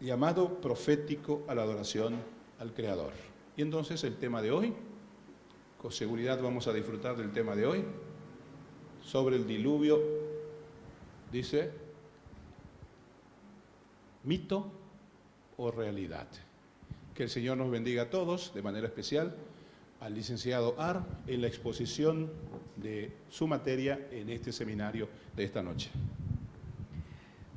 llamado profético a la adoración al Creador. Y entonces el tema de hoy, con seguridad vamos a disfrutar del tema de hoy, sobre el diluvio, dice, mito o realidad. Que el Señor nos bendiga a todos, de manera especial al licenciado Ar, en la exposición de su materia en este seminario de esta noche.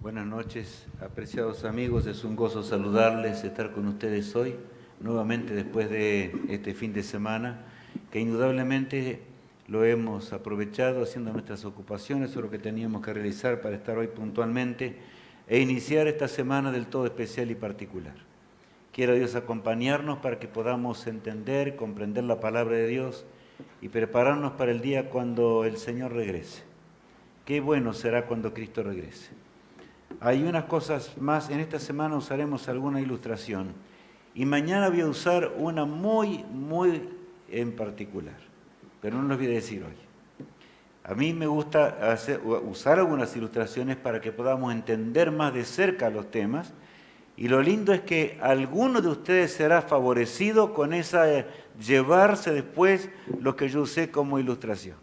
Buenas noches, apreciados amigos, es un gozo saludarles, estar con ustedes hoy, nuevamente después de este fin de semana, que indudablemente lo hemos aprovechado haciendo nuestras ocupaciones o lo que teníamos que realizar para estar hoy puntualmente e iniciar esta semana del todo especial y particular. Quiera Dios acompañarnos para que podamos entender, comprender la palabra de Dios y prepararnos para el día cuando el Señor regrese. Qué bueno será cuando Cristo regrese. Hay unas cosas más, en esta semana usaremos alguna ilustración y mañana voy a usar una muy en particular, pero no les voy a decir hoy. A mí me gusta usar algunas ilustraciones para que podamos entender más de cerca los temas y lo lindo es que alguno de ustedes será favorecido con llevarse después lo que yo usé como ilustración.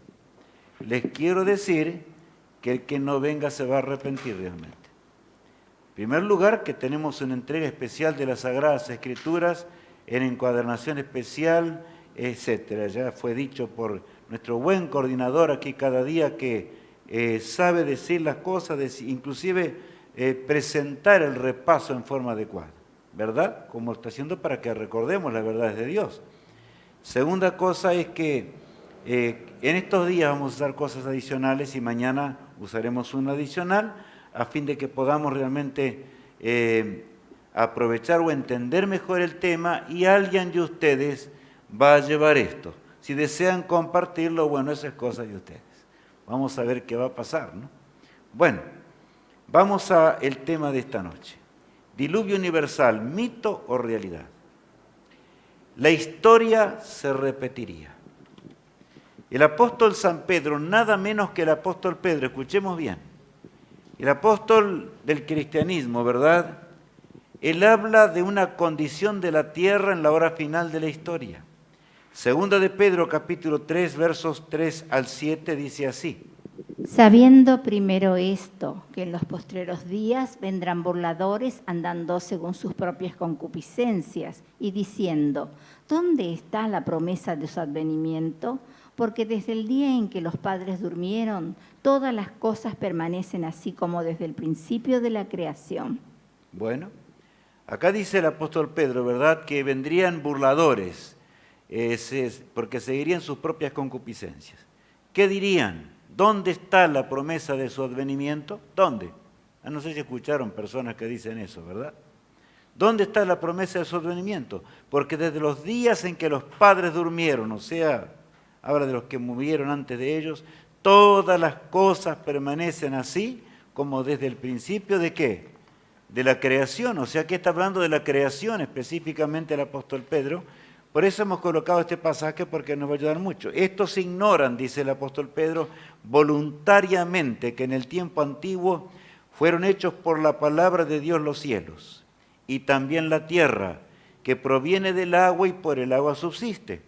Les quiero decir que el que no venga se va a arrepentir realmente. En primer lugar, que tenemos una entrega especial de las Sagradas Escrituras en encuadernación especial, etc. Ya fue dicho por nuestro buen coordinador aquí cada día que sabe decir las cosas, inclusive presentar el repaso en forma adecuada, ¿verdad? Como está haciendo para que recordemos las verdades de Dios. Segunda cosa es que en estos días vamos a usar cosas adicionales y mañana usaremos una adicional a fin de que podamos realmente aprovechar o entender mejor el tema y alguien de ustedes va a llevar esto. Si desean compartirlo, bueno, esa es cosa de ustedes. Vamos a ver qué va a pasar, ¿no? Bueno, vamos al tema de esta noche. Diluvio universal, mito o realidad. La historia se repetiría. El apóstol San Pedro, nada menos que el apóstol Pedro, escuchemos bien, el apóstol del cristianismo, ¿verdad? Él habla de una condición de la tierra en la hora final de la historia. Segunda de Pedro, capítulo 3, versos 3 al 7, dice así. Sabiendo primero esto, que en los postreros días vendrán burladores andando según sus propias concupiscencias y diciendo, ¿dónde está la promesa de su advenimiento? Porque desde el día en que los padres durmieron, todas las cosas permanecen así como desde el principio de la creación. Bueno, acá dice el apóstol Pedro, ¿verdad?, que vendrían burladores, porque seguirían sus propias concupiscencias. ¿Qué dirían? ¿Dónde está la promesa de su advenimiento? ¿Dónde? No sé si escucharon personas que dicen eso, ¿verdad? ¿Dónde está la promesa de su advenimiento? Porque desde los días en que los padres durmieron, o sea, habla de los que murieron antes de ellos, todas las cosas permanecen así como desde el principio ¿de qué? De la creación, o sea que está hablando de la creación específicamente el apóstol Pedro. Por eso hemos colocado este pasaje porque nos va a ayudar mucho. Estos ignoran, dice el apóstol Pedro, voluntariamente que en el tiempo antiguo fueron hechos por la palabra de Dios los cielos y también la tierra, que proviene del agua y por el agua subsiste.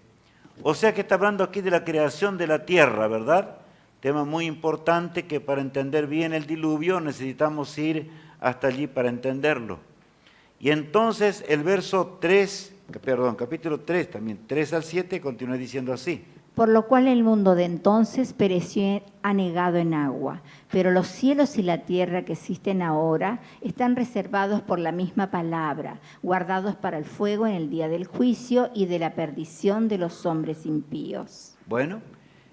O sea que está hablando aquí de la creación de la tierra, ¿verdad? Tema muy importante que para entender bien el diluvio necesitamos ir hasta allí para entenderlo. Y entonces el capítulo 3, también 3 al 7, continúa diciendo así. Por lo cual el mundo de entonces pereció anegado en agua, pero los cielos y la tierra que existen ahora están reservados por la misma palabra, guardados para el fuego en el día del juicio y de la perdición de los hombres impíos. Bueno,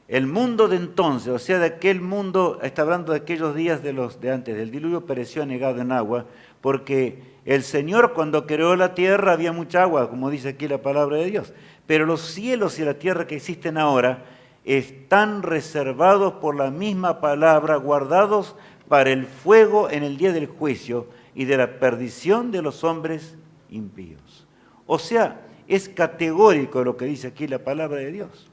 el mundo de entonces, o sea, de aquel mundo, está hablando de aquellos días de antes del diluvio, pereció anegado en agua, porque el Señor cuando creó la tierra había mucha agua, como dice aquí la palabra de Dios. Pero los cielos y la tierra que existen ahora están reservados por la misma palabra, guardados para el fuego en el día del juicio y de la perdición de los hombres impíos. O sea, es categórico lo que dice aquí la palabra de Dios.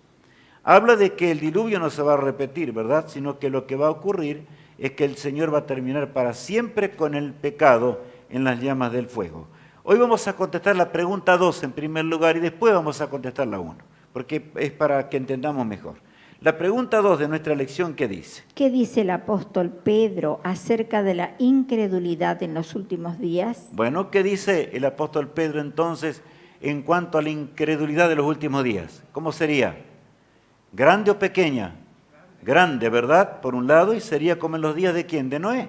Habla de que el diluvio no se va a repetir, ¿verdad? Sino que lo que va a ocurrir es que el Señor va a terminar para siempre con el pecado en las llamas del fuego. Hoy vamos a contestar la pregunta 2 en primer lugar y después vamos a contestar la 1, porque es para que entendamos mejor. La pregunta 2 de nuestra lección, ¿qué dice? ¿Qué dice el apóstol Pedro acerca de la incredulidad en los últimos días? Bueno, ¿qué dice el apóstol Pedro entonces en cuanto a la incredulidad de los últimos días? ¿Cómo sería? ¿Grande o pequeña? Grande, ¿verdad? Por un lado, y sería como en los días de ¿quién? De Noé.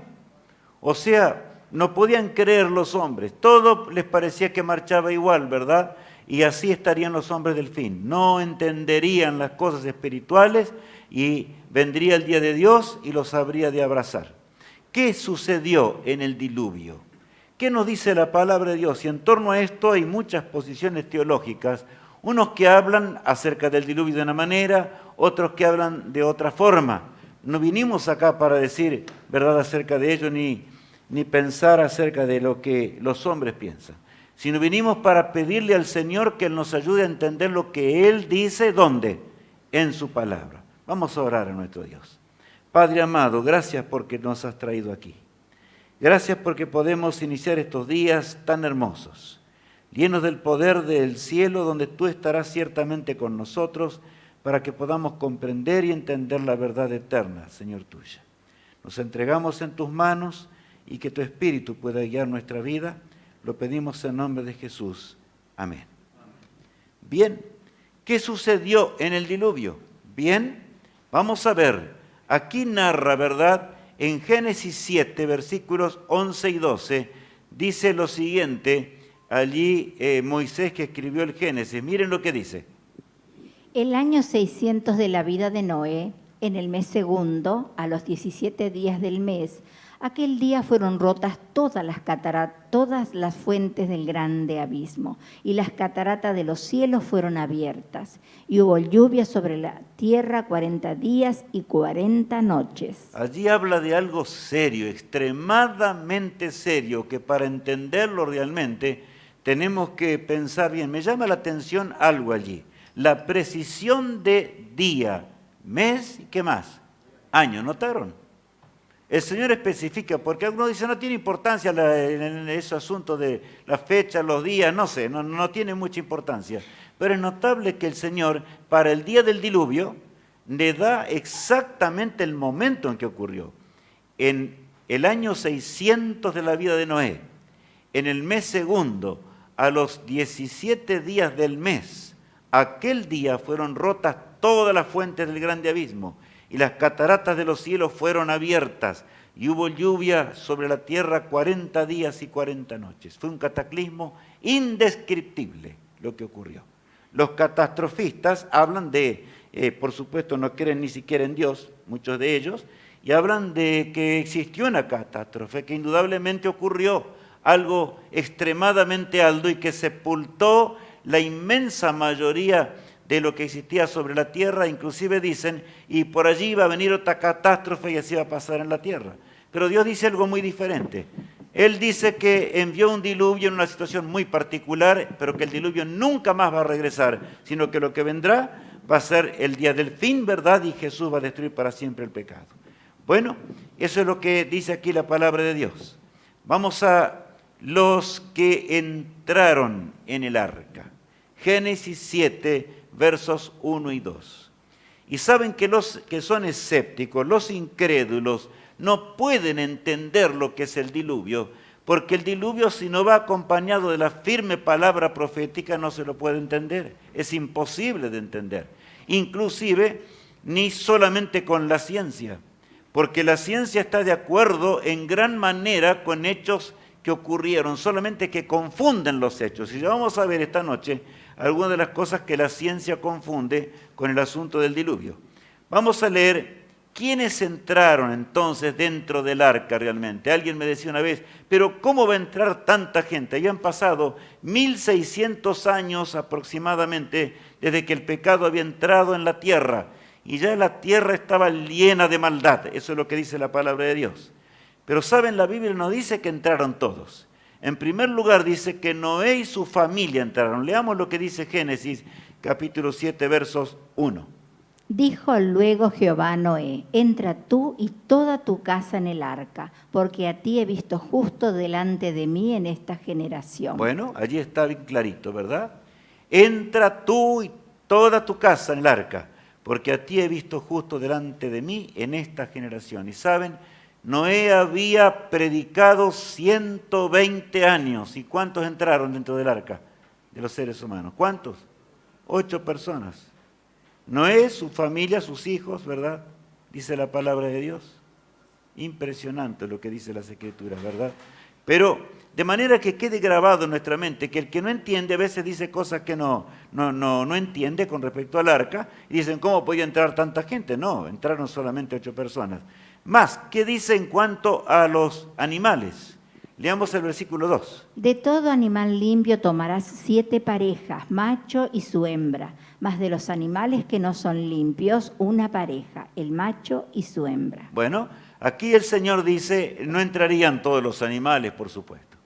O sea, no podían creer los hombres, todo les parecía que marchaba igual, ¿verdad? Y así estarían los hombres del fin. No entenderían las cosas espirituales y vendría el día de Dios y los habría de abrazar. ¿Qué sucedió en el diluvio? ¿Qué nos dice la palabra de Dios? Y en torno a esto hay muchas posiciones teológicas, unos que hablan acerca del diluvio de una manera, otros que hablan de otra forma. No vinimos acá para decir verdad acerca de ello ni pensar acerca de lo que los hombres piensan, sino vinimos para pedirle al Señor que Él nos ayude a entender lo que Él dice, ¿dónde? En su palabra. Vamos a orar a nuestro Dios. Padre amado, gracias porque nos has traído aquí. Gracias porque podemos iniciar estos días tan hermosos, llenos del poder del cielo, donde tú estarás ciertamente con nosotros, para que podamos comprender y entender la verdad eterna, Señor tuya. Nos entregamos en tus manos y que tu Espíritu pueda guiar nuestra vida. Lo pedimos en nombre de Jesús. Amén. Bien, ¿qué sucedió en el diluvio? Bien, vamos a ver. Aquí narra, ¿verdad? En Génesis 7, versículos 11 y 12, dice lo siguiente, allí Moisés que escribió el Génesis. Miren lo que dice. El año 600 de la vida de Noé, en el mes segundo, a los 17 días del mes, aquel día fueron rotas todas las fuentes del grande abismo, y las cataratas de los cielos fueron abiertas, y hubo lluvia sobre la tierra 40 días y 40 noches. Allí habla de algo serio, extremadamente serio, que para entenderlo realmente tenemos que pensar bien. Me llama la atención algo allí, la precisión de día, mes y ¿qué más? Año, ¿notaron? El Señor especifica, porque algunos dicen no tiene importancia en ese asunto de las fechas, los días, no sé, no tiene mucha importancia. Pero es notable que el Señor, para el día del diluvio, le da exactamente el momento en que ocurrió. En el año 600 de la vida de Noé, en el mes segundo, a los 17 días del mes, aquel día fueron rotas todas las fuentes del grande abismo, y las cataratas de los cielos fueron abiertas, y hubo lluvia sobre la tierra 40 días y 40 noches. Fue un cataclismo indescriptible lo que ocurrió. Los catastrofistas hablan de, por supuesto no creen ni siquiera en Dios, muchos de ellos, y hablan de que existió una catástrofe, que indudablemente ocurrió algo extremadamente alto y que sepultó la inmensa mayoría de lo que existía sobre la tierra, inclusive dicen, y por allí iba a venir otra catástrofe y así iba a pasar en la tierra. Pero Dios dice algo muy diferente. Él dice que envió un diluvio en una situación muy particular, pero que el diluvio nunca más va a regresar, sino que lo que vendrá va a ser el día del fin, ¿verdad? Y Jesús va a destruir para siempre el pecado. Bueno, eso es lo que dice aquí la palabra de Dios. Vamos a los que entraron en el arca. Génesis 7, versos 1 y 2. Y saben que los que son escépticos, los incrédulos, no pueden entender lo que es el diluvio, porque el diluvio, si no va acompañado de la firme palabra profética, no se lo puede entender. Es imposible de entender. Inclusive, ni solamente con la ciencia, porque la ciencia está de acuerdo en gran manera con hechos que ocurrieron, solamente que confunden los hechos. Y ya vamos a ver esta noche algunas de las cosas que la ciencia confunde con el asunto del diluvio. Vamos a leer quiénes entraron entonces dentro del arca realmente. Alguien me decía una vez, pero ¿cómo va a entrar tanta gente? Ya han pasado 1600 años aproximadamente desde que el pecado había entrado en la tierra y ya la tierra estaba llena de maldad. Eso es lo que dice la palabra de Dios. Pero saben, la Biblia no dice que entraron todos. En primer lugar dice que Noé y su familia entraron. Leamos lo que dice Génesis capítulo 7 versos 1. Dijo luego Jehová a Noé: entra tú y toda tu casa en el arca, porque a ti he visto justo delante de mí en esta generación. Bueno, allí está bien clarito, ¿verdad? Entra tú y toda tu casa en el arca, porque a ti he visto justo delante de mí en esta generación. Y saben, Noé había predicado 120 años. ¿Y cuántos entraron dentro del arca de los seres humanos? ¿Cuántos? 8 personas. Noé, su familia, sus hijos, ¿verdad? Dice la palabra de Dios. Impresionante lo que dice las Escrituras, ¿verdad? Pero de manera que quede grabado en nuestra mente que el que no entiende a veces dice cosas que no entiende con respecto al arca y dicen, ¿cómo podía entrar tanta gente? No, entraron solamente 8 personas. Más, ¿qué dice en cuanto a los animales? Leamos el versículo 2. De todo animal limpio tomarás 7 parejas, macho y su hembra, mas de los animales que no son limpios, una pareja, el macho y su hembra. Bueno, aquí el Señor dice, no entrarían todos los animales, por supuesto.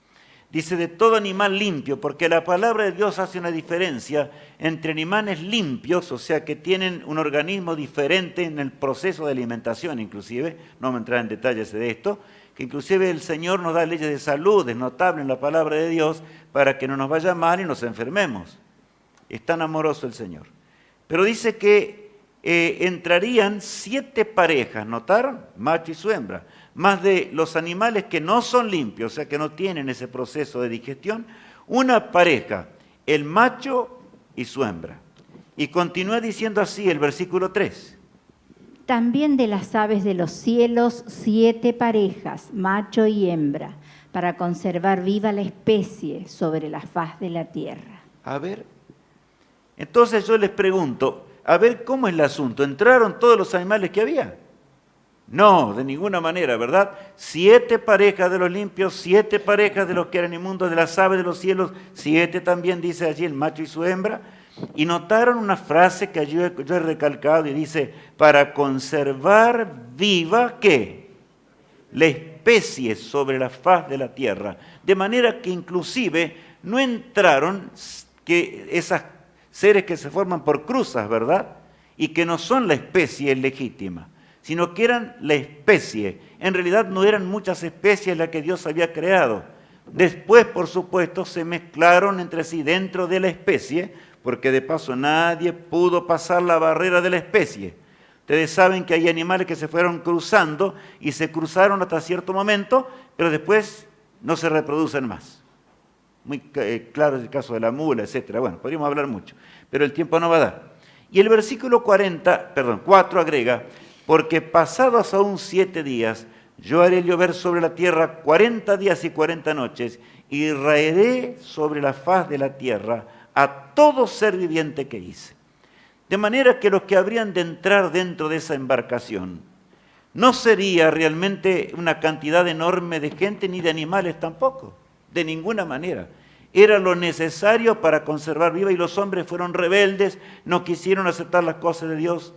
Dice de todo animal limpio, porque la palabra de Dios hace una diferencia entre animales limpios, o sea que tienen un organismo diferente en el proceso de alimentación inclusive, no me entrar en detalles de esto, que inclusive el Señor nos da leyes de salud, es notable en la palabra de Dios, para que no nos vaya mal y nos enfermemos. Es tan amoroso el Señor. Pero dice que entrarían 7 parejas, ¿notaron? Macho y su hembra. Más de los animales que no son limpios, o sea que no tienen ese proceso de digestión, una pareja, el macho y su hembra. Y continúa diciendo así el versículo 3. También de las aves de los cielos 7 parejas, macho y hembra, para conservar viva la especie sobre la faz de la tierra. A ver, entonces yo les pregunto, a ver cómo es el asunto, ¿entraron todos los animales que había? No, de ninguna manera, ¿verdad? 7 parejas de los limpios, 7 parejas de los que eran inmundos, de las aves de los cielos, 7 también dice allí el macho y su hembra. Y notaron una frase que yo he recalcado y dice, para conservar viva, ¿qué? La especie sobre la faz de la tierra. De manera que inclusive no entraron que esas seres que se forman por cruzas, ¿verdad? Y que no son la especie legítima, sino que eran la especie. En realidad no eran muchas especies las que Dios había creado. Después, por supuesto, se mezclaron entre sí dentro de la especie, porque de paso nadie pudo pasar la barrera de la especie. Ustedes saben que hay animales que se fueron cruzando y se cruzaron hasta cierto momento, pero después no se reproducen más. Muy claro es el caso de la mula, etc. Bueno, podríamos hablar mucho, pero el tiempo no va a dar. Y el versículo 4 agrega, porque pasados aún 7 días, yo haré llover sobre la tierra 40 días y 40 noches, y raeré sobre la faz de la tierra a todo ser viviente que hice. De manera que los que habrían de entrar dentro de esa embarcación no sería realmente una cantidad enorme de gente ni de animales tampoco, de ninguna manera. Era lo necesario para conservar viva y los hombres fueron rebeldes, no quisieron aceptar las cosas de Dios.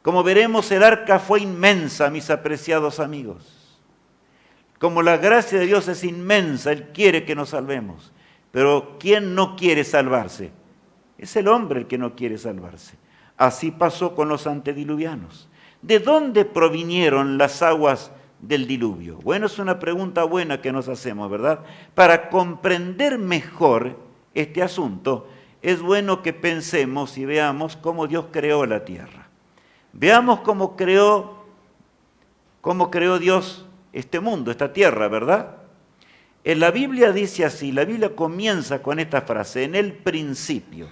Como veremos, el arca fue inmensa, mis apreciados amigos. Como la gracia de Dios es inmensa, Él quiere que nos salvemos. Pero ¿quién no quiere salvarse? Es el hombre el que no quiere salvarse. Así pasó con los antediluvianos. ¿De dónde provinieron las aguas del diluvio? Bueno, es una pregunta buena que nos hacemos, ¿verdad? Para comprender mejor este asunto, es bueno que pensemos y veamos cómo Dios creó la tierra. Veamos cómo creó Dios este mundo, esta tierra, ¿verdad? En la Biblia dice así, la Biblia comienza con esta frase, en el principio.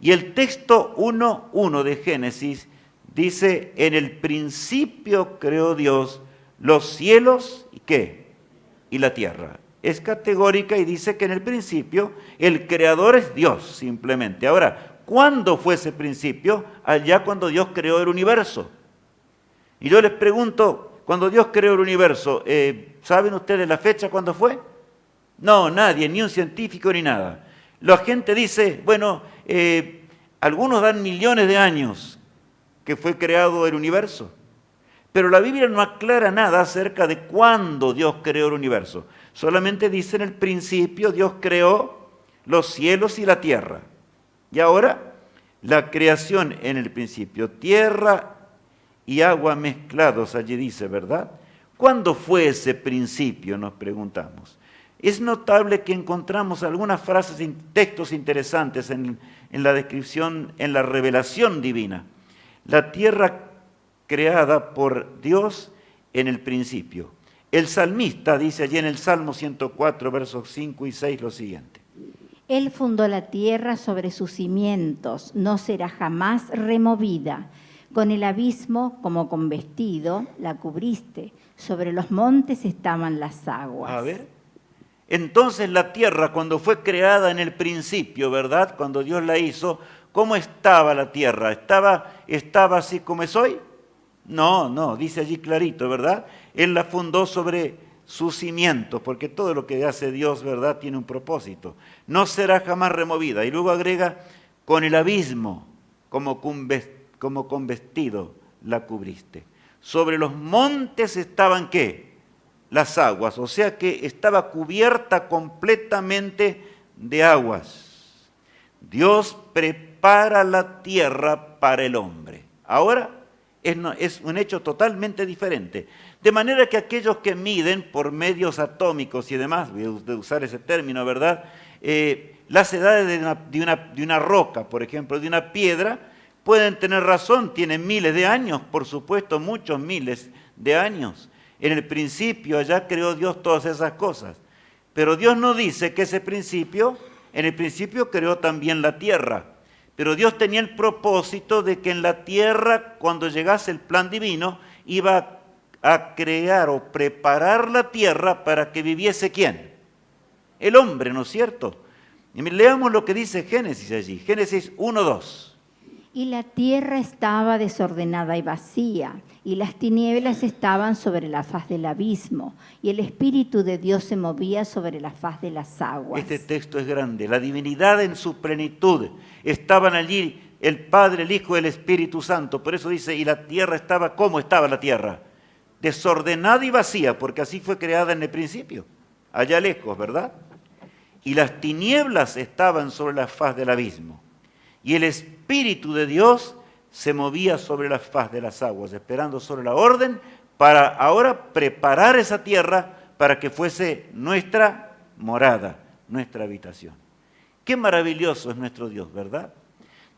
Y el texto 1:1 de Génesis dice, en el principio creó Dios los cielos y ¿qué? Y la tierra. Es categórica y dice que en el principio el creador es Dios simplemente. Ahora, ¿cuándo fue ese principio? Allá cuando Dios creó el universo. Y yo les pregunto, cuando Dios creó el universo, ¿saben ustedes la fecha cuándo fue? No, nadie, ni un científico ni nada. La gente dice, bueno, algunos dan millones de años que fue creado el universo. Pero la Biblia no aclara nada acerca de cuándo Dios creó el universo. Solamente dice en el principio Dios creó los cielos y la tierra. Y ahora la creación en el principio, tierra y agua mezclados, allí dice, ¿verdad? ¿Cuándo fue ese principio?, nos preguntamos. Es notable que encontramos algunas frases, textos interesantes en la descripción, en la revelación divina. La tierra creada por Dios en el principio. El salmista dice allí en el Salmo 104, versos 5 y 6 lo siguiente. Él fundó la tierra sobre sus cimientos, no será jamás removida. Con el abismo, como con vestido, la cubriste. Sobre los montes estaban las aguas. A ver. Entonces la tierra, cuando fue creada en el principio, ¿verdad? Cuando Dios la hizo, ¿cómo estaba la tierra? ¿Estaba así como es hoy? No, dice allí clarito, ¿verdad? Él la fundó sobre sus cimientos, porque todo lo que hace Dios, ¿verdad?, tiene un propósito. No será jamás removida. Y luego agrega, con el abismo, como con vestido la cubriste. Sobre los montes estaban, ¿qué? Las aguas, o sea que estaba cubierta completamente de aguas. Dios prepara la tierra para el hombre. Ahora es un hecho totalmente diferente. De manera que aquellos que miden por medios atómicos y demás, voy a usar ese término, ¿verdad? Las edades de una roca, por ejemplo, de una piedra, pueden tener razón, tienen miles de años, por supuesto, muchos miles de años. En el principio allá creó Dios todas esas cosas. Pero Dios no dice que ese principio, en el principio creó también la tierra. Pero Dios tenía el propósito de que en la tierra, cuando llegase el plan divino, iba a crear o preparar la tierra para que viviese ¿quién? El hombre, ¿no es cierto? Y leamos lo que dice Génesis allí, Génesis 1:2. Y la tierra estaba desordenada y vacía, y las tinieblas estaban sobre la faz del abismo, y el Espíritu de Dios se movía sobre la faz de las aguas. Este texto es grande. La divinidad en su plenitud. Estaban allí el Padre, el Hijo y el Espíritu Santo. Por eso dice, y la tierra estaba, ¿cómo estaba la tierra? Desordenada y vacía, porque así fue creada en el principio. Allá lejos, ¿verdad? Y las tinieblas estaban sobre la faz del abismo. Y el Espíritu de Dios se movía sobre la faz de las aguas, esperando sobre la orden para ahora preparar esa tierra para que fuese nuestra morada, nuestra habitación. Qué maravilloso es nuestro Dios, ¿verdad?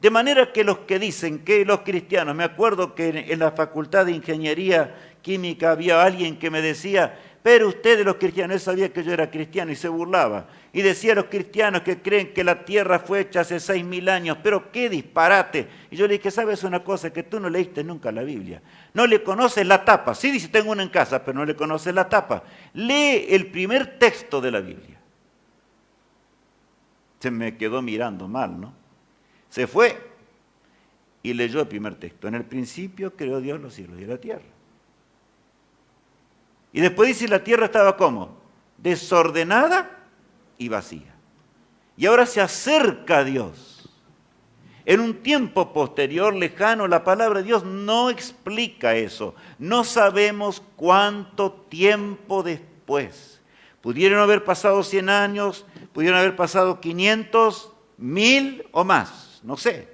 De manera que los que dicen que los cristianos, me acuerdo que en la Facultad de Ingeniería Química había alguien que me decía, pero ustedes los cristianos, él sabía que yo era cristiano y se burlaba. Y decía a los cristianos que creen que la tierra fue hecha hace 6.000 años, pero qué disparate. Y yo le dije, ¿sabes una cosa? Que tú no leíste nunca la Biblia. No le conoces la tapa. Sí dice, tengo una en casa, pero no le conoces la tapa. Lee el primer texto de la Biblia. Se me quedó mirando mal, ¿no? Se fue y leyó el primer texto. En el principio creó Dios los cielos y la tierra. Y después dice, la tierra estaba ¿cómo? Desordenada y vacía. Y ahora se acerca a Dios. En un tiempo posterior, lejano, la palabra de Dios no explica eso. No sabemos cuánto tiempo después. Pudieron haber pasado 100 años, pudieron haber pasado 500, 1000 o más, no sé.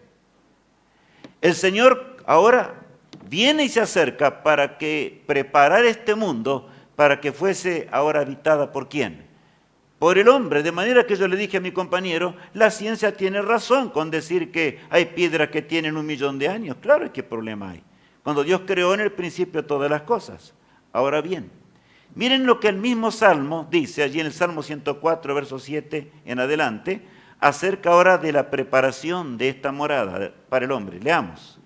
El Señor ahora viene y se acerca para que preparar este mundo para que fuese ahora habitada ¿por quién? Por el hombre. De manera que yo le dije a mi compañero, la ciencia tiene razón con decir que hay piedras que tienen 1.000.000 de años. Claro, ¿qué problema hay? Cuando Dios creó en el principio todas las cosas. Ahora bien, miren lo que el mismo Salmo dice allí en el Salmo 104, verso 7 en adelante, acerca ahora de la preparación de esta morada para el hombre. Leamos.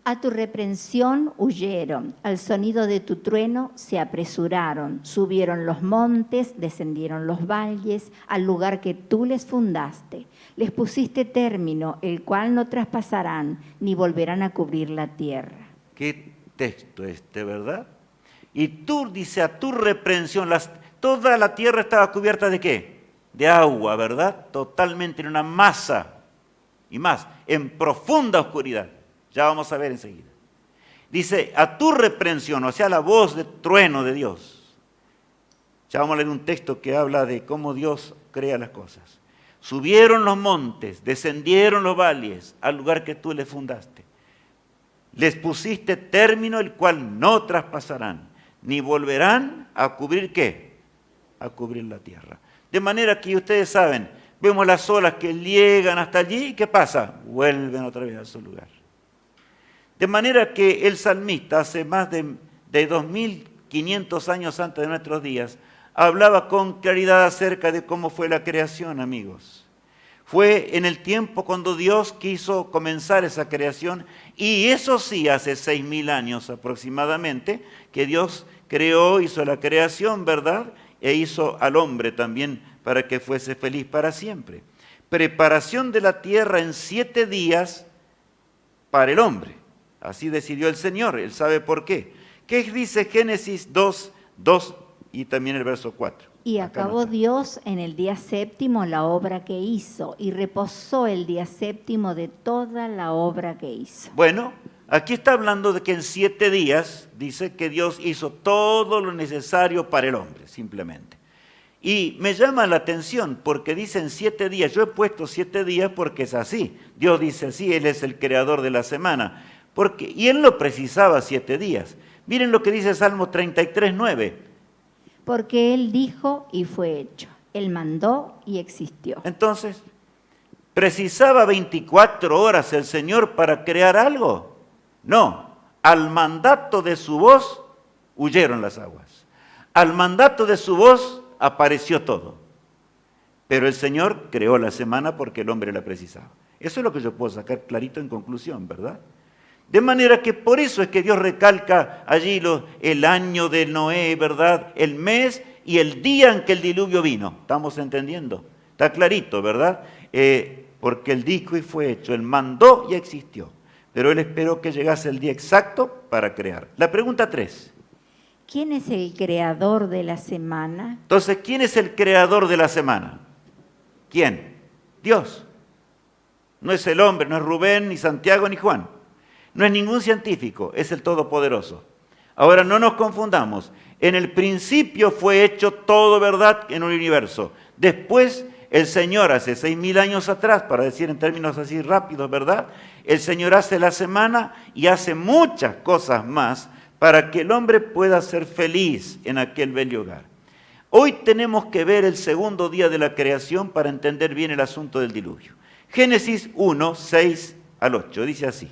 A tu reprensión huyeron, al sonido de tu trueno se apresuraron, subieron los montes, descendieron los valles, al lugar que tú les fundaste. Les pusiste término, el cual no traspasarán, ni volverán a cubrir la tierra. Qué texto este, ¿verdad? Y tú, dice, a tu reprensión, toda la tierra estaba cubierta ¿de qué? De agua, ¿verdad? Totalmente en una masa, y más, en profunda oscuridad. Ya vamos a ver enseguida. Dice, a tu reprensión, o sea, la voz de trueno de Dios. Ya vamos a leer un texto que habla de cómo Dios crea las cosas. Subieron los montes, descendieron los valles al lugar que tú les fundaste. Les pusiste término el cual no traspasarán, ni volverán a cubrir ¿qué? A cubrir la tierra. De manera que ustedes saben, vemos las olas que llegan hasta allí, ¿y qué pasa? Vuelven otra vez a su lugar. De manera que el salmista, hace más de 2500 años antes de nuestros días, hablaba con claridad acerca de cómo fue la creación, amigos. Fue en el tiempo cuando Dios quiso comenzar esa creación, y eso sí, hace 6000 años aproximadamente, que Dios creó, hizo la creación, ¿verdad? E hizo al hombre también para que fuese feliz para siempre. Preparación de la tierra en 7 días para el hombre. Así decidió el Señor, Él sabe por qué. ¿Qué dice Génesis 2 y también el verso 4? Y acabó Dios en el día séptimo la obra que hizo, y reposó el día séptimo de toda la obra que hizo. Bueno, aquí está hablando de que en 7 días, dice que Dios hizo todo lo necesario para el hombre, simplemente. Y me llama la atención porque dicen 7 días, yo he puesto 7 días porque es así. Dios dice así, Él es el creador de la semana. Y Él lo precisaba 7 días. Miren lo que dice Salmo 33:9. Porque Él dijo y fue hecho. Él mandó y existió. Entonces, ¿precisaba 24 horas el Señor para crear algo? No. Al mandato de su voz huyeron las aguas. Al mandato de su voz apareció todo. Pero el Señor creó la semana porque el hombre la precisaba. Eso es lo que yo puedo sacar clarito en conclusión, ¿verdad? De manera que por eso es que Dios recalca allí el año de Noé, ¿verdad? El mes y el día en que el diluvio vino. ¿Estamos entendiendo? Está clarito, ¿verdad? Porque Él dijo y fue hecho, Él mandó y existió. Pero Él esperó que llegase el día exacto para crear. La pregunta 3. ¿Quién es el creador de la semana? Entonces, ¿quién es el creador de la semana? ¿Quién? Dios. No es el hombre, no es Rubén, ni Santiago, ni Juan. No es ningún científico, es el Todopoderoso. Ahora, no nos confundamos. En el principio fue hecho todo, ¿verdad?, en un universo. Después, el Señor, hace 6000 años atrás, para decir en términos así rápidos, ¿verdad?, el Señor hace la semana y hace muchas cosas más para que el hombre pueda ser feliz en aquel bello hogar. Hoy tenemos que ver el segundo día de la creación para entender bien el asunto del diluvio. Génesis 1, 6 al 8, dice así.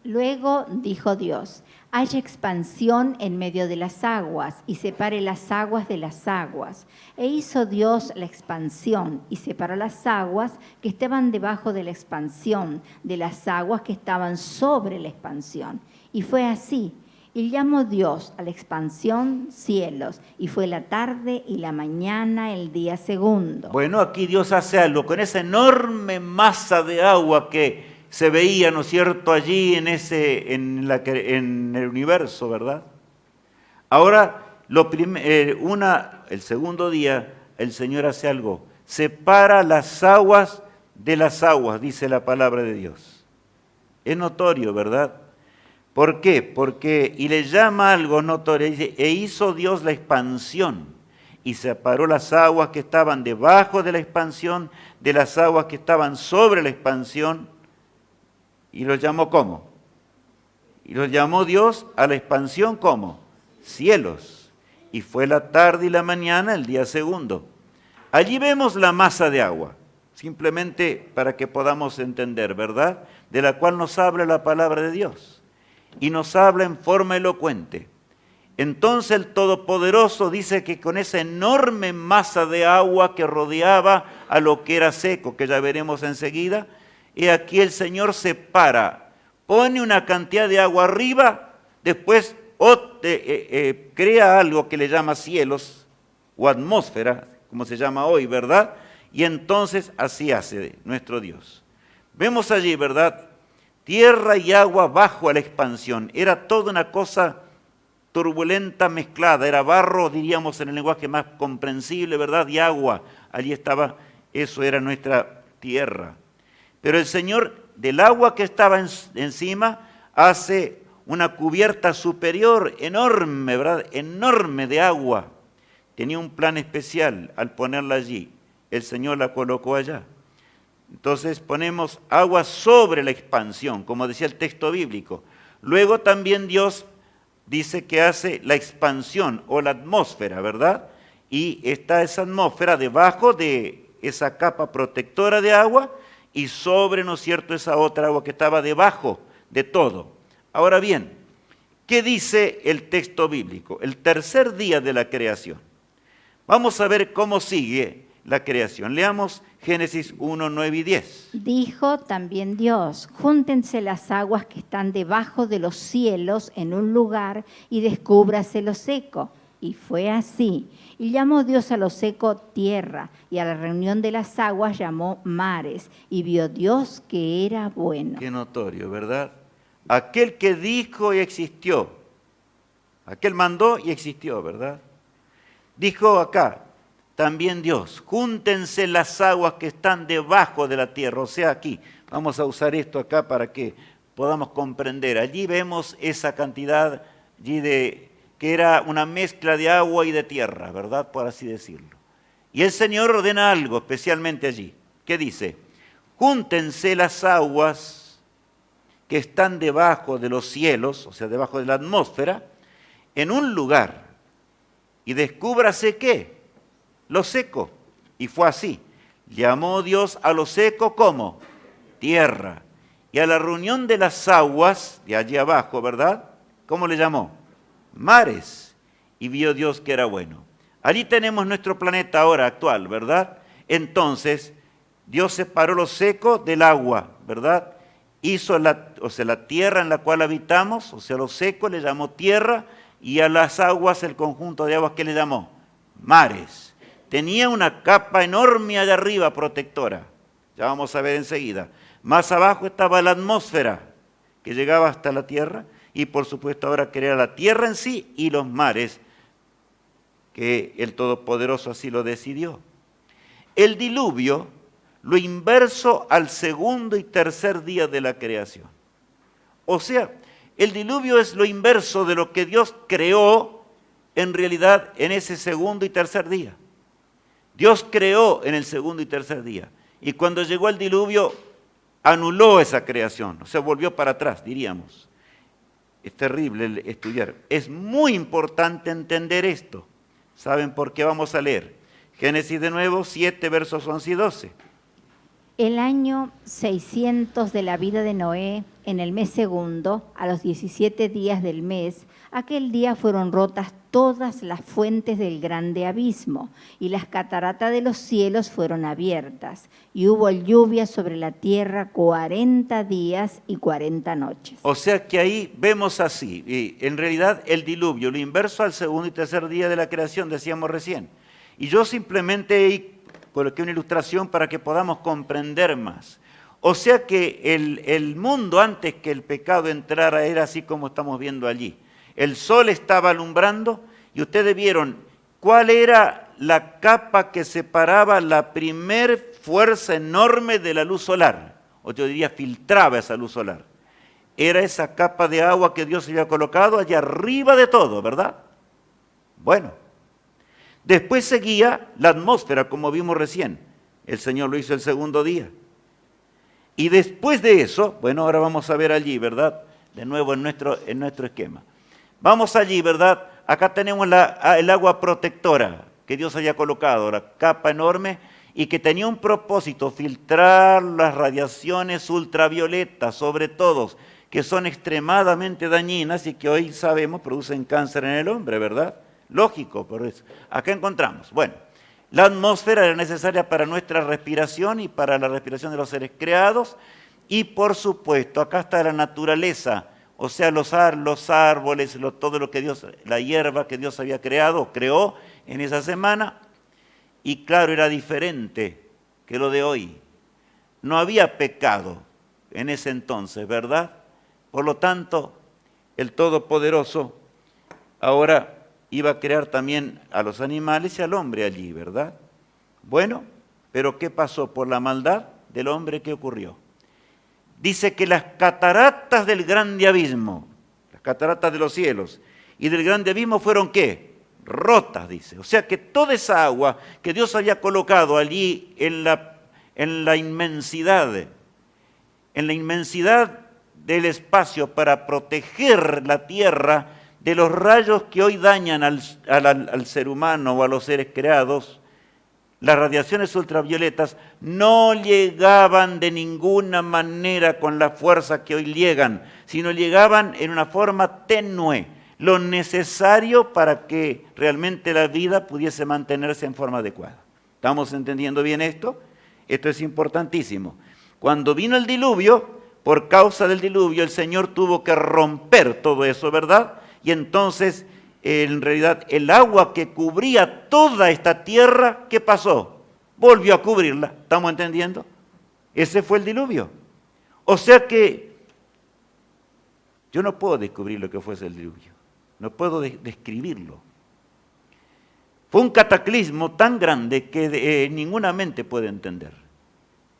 Luego dijo Dios, haya expansión en medio de las aguas y separe las aguas de las aguas. E hizo Dios la expansión y separó las aguas que estaban debajo de la expansión de las aguas que estaban sobre la expansión. Y fue así. Y llamó Dios a la expansión cielos, y fue la tarde y la mañana el día segundo. Bueno, aquí Dios hace algo con esa enorme masa de agua que se veía, ¿no es cierto?, allí en el universo, ¿verdad? Ahora, el segundo día, el Señor hace algo. Separa las aguas de las aguas, dice la palabra de Dios. Es notorio, ¿verdad? ¿Por qué? Y le llama algo notorio, dice, e hizo Dios la expansión, y separó las aguas que estaban debajo de la expansión, de las aguas que estaban sobre la expansión, y los llamó ¿cómo? Y los llamó Dios a la expansión ¿cómo? Cielos. Y fue la tarde y la mañana el día segundo. Allí vemos la masa de agua, simplemente para que podamos entender, ¿verdad?, de la cual nos habla la palabra de Dios. Y nos habla en forma elocuente. Entonces el Todopoderoso dice que con esa enorme masa de agua que rodeaba a lo que era seco, que ya veremos enseguida, y aquí el Señor separa, pone una cantidad de agua arriba, después crea algo que le llama cielos o atmósfera, como se llama hoy, ¿verdad? Y entonces así hace nuestro Dios. Vemos allí, ¿verdad?, tierra y agua bajo a la expansión. Era toda una cosa turbulenta mezclada, era barro, diríamos en el lenguaje más comprensible, ¿verdad?, y agua. Allí estaba, eso era nuestra tierra. Pero el Señor, del agua que estaba encima, hace una cubierta superior enorme, ¿verdad?, enorme de agua. Tenía un plan especial al ponerla allí. el Señor la colocó allá. Entonces ponemos agua sobre la expansión, como decía el texto bíblico. Luego también Dios dice que hace la expansión o la atmósfera, ¿verdad? Y está esa atmósfera debajo de esa capa protectora de agua y sobre, ¿no es cierto?, esa otra agua que estaba debajo de todo. Ahora bien, ¿qué dice el texto bíblico? El tercer día de la creación. Vamos a ver cómo sigue la creación. Leamos Génesis 1, 9 y 10. Dijo también Dios, júntense las aguas que están debajo de los cielos en un lugar y descúbrase lo seco. Y fue así. Y llamó Dios a lo seco tierra, y a la reunión de las aguas llamó mares. Y vio Dios que era bueno. Qué notorio, ¿verdad? Aquel que dijo y existió. Aquel mandó y existió, ¿verdad? Dijo acá, también Dios, júntense las aguas que están debajo de la tierra. O sea, aquí, vamos a usar esto acá para que podamos comprender. Allí vemos esa cantidad allí que era una mezcla de agua y de tierra, ¿verdad? Por así decirlo. Y el Señor ordena algo especialmente allí. ¿Qué dice? Júntense las aguas que están debajo de los cielos, o sea, debajo de la atmósfera, en un lugar. Y descúbrase ¿qué? Lo seco. Y fue así. Llamó Dios a lo seco ¿cómo? Tierra. Y a la reunión de las aguas, de allí abajo, ¿verdad? ¿Cómo le llamó? Mares. Y vio Dios que era bueno. Allí tenemos nuestro planeta ahora actual, ¿verdad? Entonces, Dios separó lo seco del agua, ¿verdad? Hizo la tierra en la cual habitamos, o sea, lo seco le llamó tierra, y a las aguas, el conjunto de aguas, ¿qué le llamó? Mares. Tenía una capa enorme allá arriba protectora. Ya vamos a ver enseguida. Más abajo estaba la atmósfera que llegaba hasta la tierra y por supuesto ahora crea la tierra en sí y los mares que el Todopoderoso así lo decidió. El diluvio, lo inverso al segundo y tercer día de la creación. O sea, el diluvio es lo inverso de lo que Dios creó en realidad en ese segundo y tercer día. Dios creó en el segundo y tercer día. Y cuando llegó el diluvio, anuló esa creación. O sea, volvió para atrás, diríamos. Es terrible estudiar. Es muy importante entender esto. ¿Saben por qué? Vamos a leer. Génesis de nuevo, 7 versos 11 y 12. El año 600 de la vida de Noé, en el mes segundo, a los 17 días del mes, aquel día fueron rotas todas las fuentes del grande abismo, y las cataratas de los cielos fueron abiertas, y hubo lluvia sobre la tierra 40 días y 40 noches. O sea que ahí vemos así, y en realidad el diluvio, lo inverso al segundo y tercer día de la creación, decíamos recién. Y yo simplemente coloqué una ilustración para que podamos comprender más. O sea que el mundo antes que el pecado entrara era así como estamos viendo allí. El sol estaba alumbrando y ustedes vieron cuál era la capa que separaba la primer fuerza enorme de la luz solar, o yo diría filtraba esa luz solar. Era esa capa de agua que Dios había colocado allá arriba de todo, ¿verdad? Bueno, después seguía la atmósfera, como vimos recién. El Señor lo hizo el segundo día. Y después de eso, bueno, ahora vamos a ver allí, ¿verdad? De nuevo en nuestro esquema. Vamos allí, ¿verdad? Acá tenemos el agua protectora que Dios había colocado, la capa enorme, y que tenía un propósito, filtrar las radiaciones ultravioletas, sobre todo, que son extremadamente dañinas y que hoy sabemos producen cáncer en el hombre, ¿verdad? Lógico, por eso. Acá encontramos, bueno, la atmósfera era necesaria para nuestra respiración y para la respiración de los seres creados, y por supuesto, acá está la naturaleza, o sea, los árboles, todo lo que Dios, la hierba que Dios había creó en esa semana, y claro, era diferente que lo de hoy. No había pecado en ese entonces, ¿verdad? Por lo tanto, el Todopoderoso ahora iba a crear también a los animales y al hombre allí, ¿verdad? Bueno, pero ¿qué pasó? Por la maldad del hombre, ¿qué ocurrió? Dice que las cataratas del grande abismo, las cataratas de los cielos y del grande abismo fueron ¿qué? rotas, dice. O sea que toda esa agua que Dios había colocado allí en la inmensidad del espacio para proteger la tierra de los rayos que hoy dañan al ser humano o a los seres creados, las radiaciones ultravioletas no llegaban de ninguna manera con la fuerza que hoy llegan, sino llegaban en una forma tenue, lo necesario para que realmente la vida pudiese mantenerse en forma adecuada. ¿Estamos entendiendo bien esto? Esto es importantísimo. Cuando vino el diluvio, por causa del diluvio, el Señor tuvo que romper todo eso, ¿verdad? Y entonces, en realidad, el agua que cubría toda esta tierra, ¿qué pasó? Volvió a cubrirla. ¿Estamos entendiendo? Ese fue el diluvio. O sea que yo no puedo descubrir lo que fuese el diluvio. No puedo describirlo. Fue un cataclismo tan grande que ninguna mente puede entender.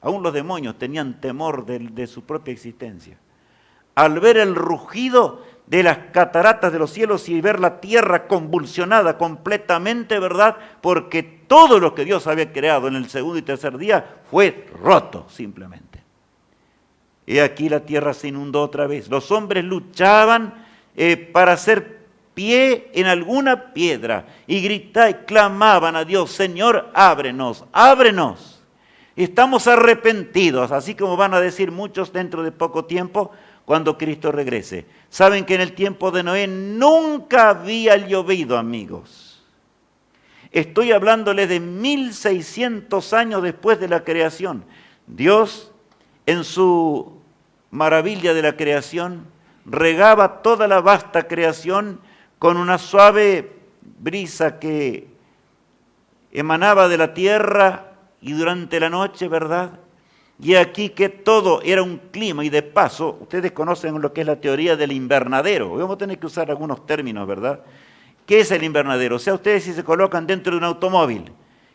Aún los demonios tenían temor de su propia existencia. Al ver el rugido de las cataratas de los cielos y ver la tierra convulsionada completamente, ¿verdad? Porque todo lo que Dios había creado en el segundo y tercer día fue roto simplemente. Y aquí la tierra se inundó otra vez. Los hombres luchaban para hacer pie en alguna piedra y gritaban y clamaban a Dios: Señor, ábrenos, ábrenos. Estamos arrepentidos, así como van a decir muchos dentro de poco tiempo cuando Cristo regrese. Saben que en el tiempo de Noé nunca había llovido, amigos. Estoy hablándoles de 1600 años después de la creación. Dios, en su maravilla de la creación, regaba toda la vasta creación con una suave brisa que emanaba de la tierra y durante la noche, ¿verdad? Y aquí que todo era un clima, y de paso, ustedes conocen lo que es la teoría del invernadero. Hoy vamos a tener que usar algunos términos, ¿verdad? ¿Qué es el invernadero? O sea, ustedes si se colocan dentro de un automóvil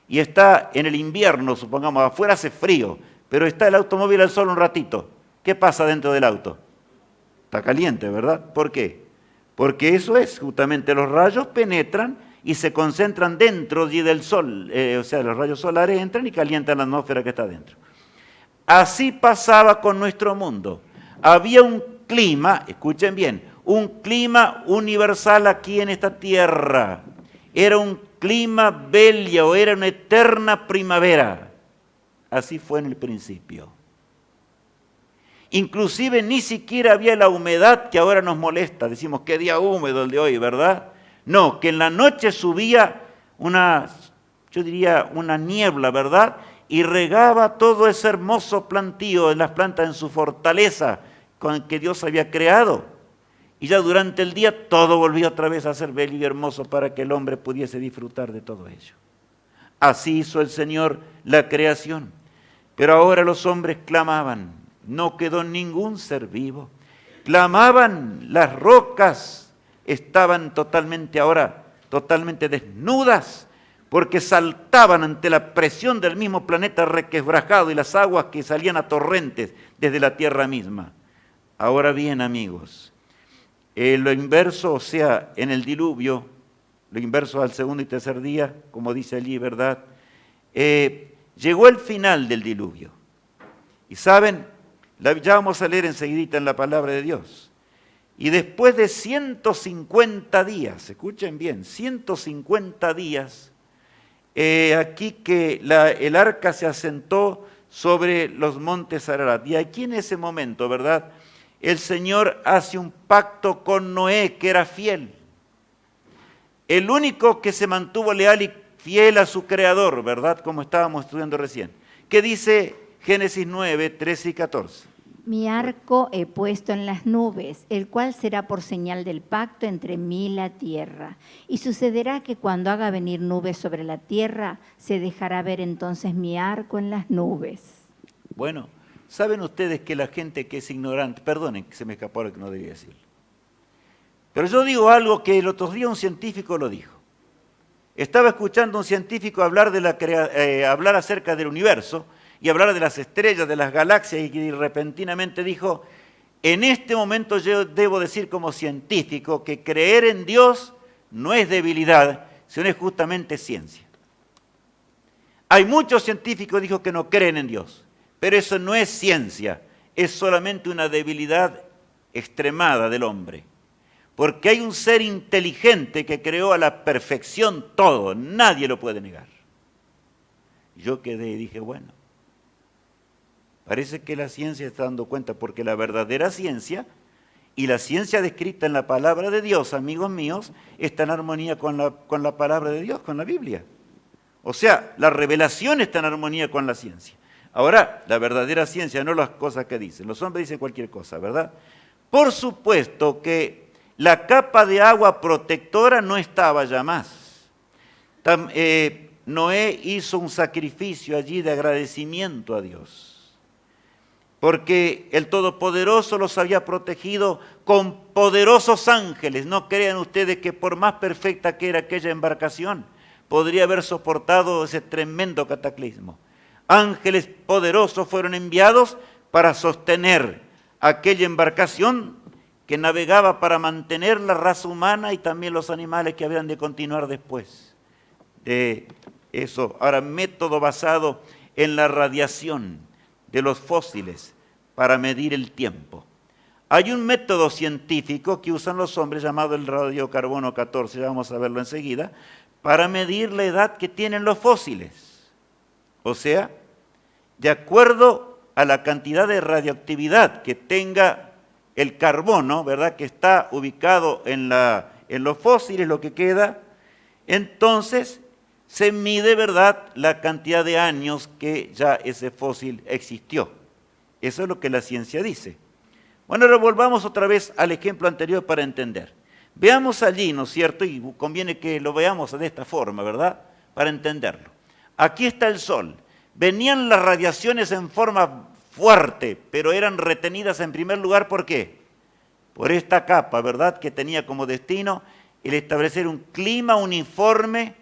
y está en el invierno, supongamos, afuera hace frío, pero está el automóvil al sol un ratito, ¿qué pasa dentro del auto? Está caliente, ¿verdad? ¿Por qué? Porque eso es, justamente los rayos penetran y se concentran dentro del sol, o sea, los rayos solares entran y calientan la atmósfera que está dentro. Así pasaba con nuestro mundo. Había un clima, escuchen bien, un clima universal aquí en esta tierra. Era un clima bello, era una eterna primavera. Así fue en el principio. Inclusive ni siquiera había la humedad que ahora nos molesta. Decimos, qué día húmedo el de hoy, ¿verdad? No, que en la noche subía una niebla, ¿verdad? Y regaba todo ese hermoso plantío de las plantas en su fortaleza con el que Dios había creado. Y ya durante el día todo volvió otra vez a ser bello y hermoso para que el hombre pudiese disfrutar de todo ello. Así hizo el Señor la creación. Pero ahora los hombres clamaban, no quedó ningún ser vivo. Clamaban, las rocas estaban totalmente desnudas, porque saltaban ante la presión del mismo planeta requebrajado y las aguas que salían a torrentes desde la tierra misma. Ahora bien, amigos, lo inverso, o sea, en el diluvio, lo inverso al segundo y tercer día, como dice allí, ¿verdad? Llegó el final del diluvio. Y saben, ya vamos a leer enseguidita en la palabra de Dios. Y después de 150 días, escuchen bien, 150 días, aquí que el arca se asentó sobre los montes Ararat. Y aquí en ese momento, ¿verdad? El Señor hace un pacto con Noé, que era fiel. El único que se mantuvo leal y fiel a su Creador, ¿verdad? Como estábamos estudiando recién. ¿Qué dice Génesis 9, 13 y 14? Mi arco he puesto en las nubes, el cual será por señal del pacto entre mí y la tierra. Y sucederá que cuando haga venir nubes sobre la tierra, se dejará ver entonces mi arco en las nubes. Bueno, ¿saben ustedes que la gente que es ignorante, perdonen que se me escapó lo que no debía decir, pero yo digo algo que el otro día un científico lo dijo. Estaba escuchando a un científico hablar acerca del universo, y hablar de las estrellas, de las galaxias, y repentinamente dijo, en este momento yo debo decir como científico que creer en Dios no es debilidad, sino es justamente ciencia. Hay muchos científicos, dijo, que no creen en Dios, pero eso no es ciencia, es solamente una debilidad extremada del hombre. Porque hay un ser inteligente que creó a la perfección todo, nadie lo puede negar. Yo quedé y dije, bueno, parece que la ciencia está dando cuenta, porque la verdadera ciencia y la ciencia descrita en la palabra de Dios, amigos míos, está en armonía con la palabra de Dios, con la Biblia. O sea, la revelación está en armonía con la ciencia. Ahora, la verdadera ciencia, no las cosas que dicen. Los hombres dicen cualquier cosa, ¿verdad? Por supuesto que la capa de agua protectora no estaba ya más. Noé hizo un sacrificio allí de agradecimiento a Dios, porque el Todopoderoso los había protegido con poderosos ángeles. No crean ustedes que por más perfecta que era aquella embarcación, podría haber soportado ese tremendo cataclismo. Ángeles poderosos fueron enviados para sostener aquella embarcación que navegaba para mantener la raza humana y también los animales que habían de continuar después de eso. Ahora, método basado en la radiación de los fósiles para medir el tiempo. Hay un método científico que usan los hombres llamado el radiocarbono 14, ya vamos a verlo enseguida, para medir la edad que tienen los fósiles. O sea, de acuerdo a la cantidad de radioactividad que tenga el carbono, ¿verdad?, que está ubicado en los fósiles, lo que queda, entonces se mide, ¿verdad?, la cantidad de años que ya ese fósil existió. Eso es lo que la ciencia dice. Bueno, ahora volvamos otra vez al ejemplo anterior para entender. Veamos allí, ¿no es cierto?, y conviene que lo veamos de esta forma, ¿verdad?, para entenderlo. Aquí está el Sol. Venían las radiaciones en forma fuerte, pero eran retenidas en primer lugar, ¿por qué? Por esta capa, ¿verdad?, que tenía como destino el establecer un clima uniforme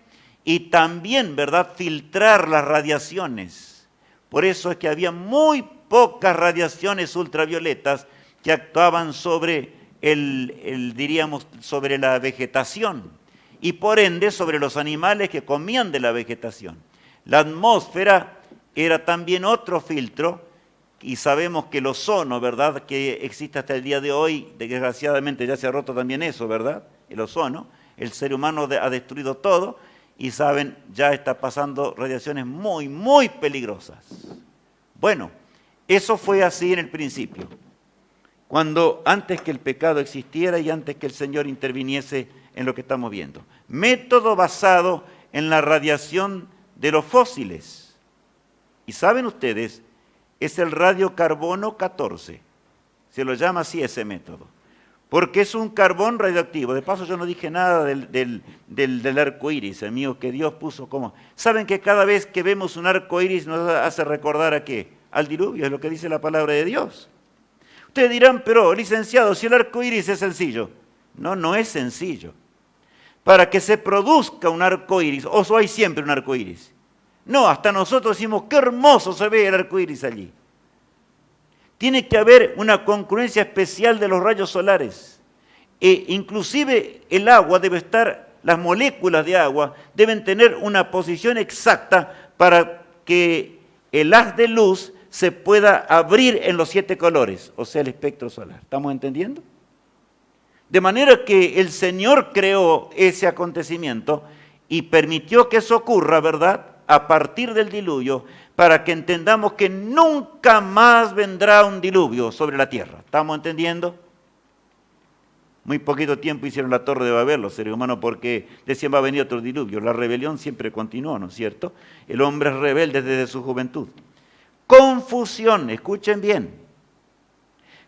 y también, ¿verdad?, filtrar las radiaciones. Por eso es que había muy pocas radiaciones ultravioletas que actuaban sobre diríamos, sobre la vegetación y por ende sobre los animales que comían de la vegetación. La atmósfera era también otro filtro. Y sabemos que el ozono, ¿verdad?, que existe hasta el día de hoy, desgraciadamente ya se ha roto también eso, ¿verdad?, el ozono. El ser humano ha destruido todo y saben, ya está pasando radiaciones muy, muy peligrosas. Bueno, eso fue así en el principio, cuando antes que el pecado existiera y antes que el Señor interviniese en lo que estamos viendo. Método basado en la radiación de los fósiles. Y saben ustedes, es el radiocarbono 14. Se lo llama así ese método. Porque es un carbón radioactivo. De paso yo no dije nada del arco iris, amigos, que Dios puso como... ¿Saben que cada vez que vemos un arco iris nos hace recordar a qué? Al diluvio, es lo que dice la palabra de Dios. Ustedes dirán, pero licenciado, si el arco iris es sencillo. No, no es sencillo. Para que se produzca un arco iris, o hay siempre un arco iris. No, hasta nosotros decimos, qué hermoso se ve el arco iris allí. Tiene que haber una concurrencia especial de los rayos solares. Inclusive el agua debe estar, las moléculas de agua deben tener una posición exacta para que el haz de luz se pueda abrir en los 7 colores, o sea, el espectro solar. ¿Estamos entendiendo? De manera que el Señor creó ese acontecimiento y permitió que eso ocurra, ¿verdad?, a partir del diluvio, para que entendamos que nunca más vendrá un diluvio sobre la tierra. ¿Estamos entendiendo? Muy poquito tiempo hicieron la Torre de Babel los seres humanos porque decían va a venir otro diluvio. La rebelión siempre continuó, ¿no es cierto? El hombre es rebelde desde su juventud. Confusión, escuchen bien.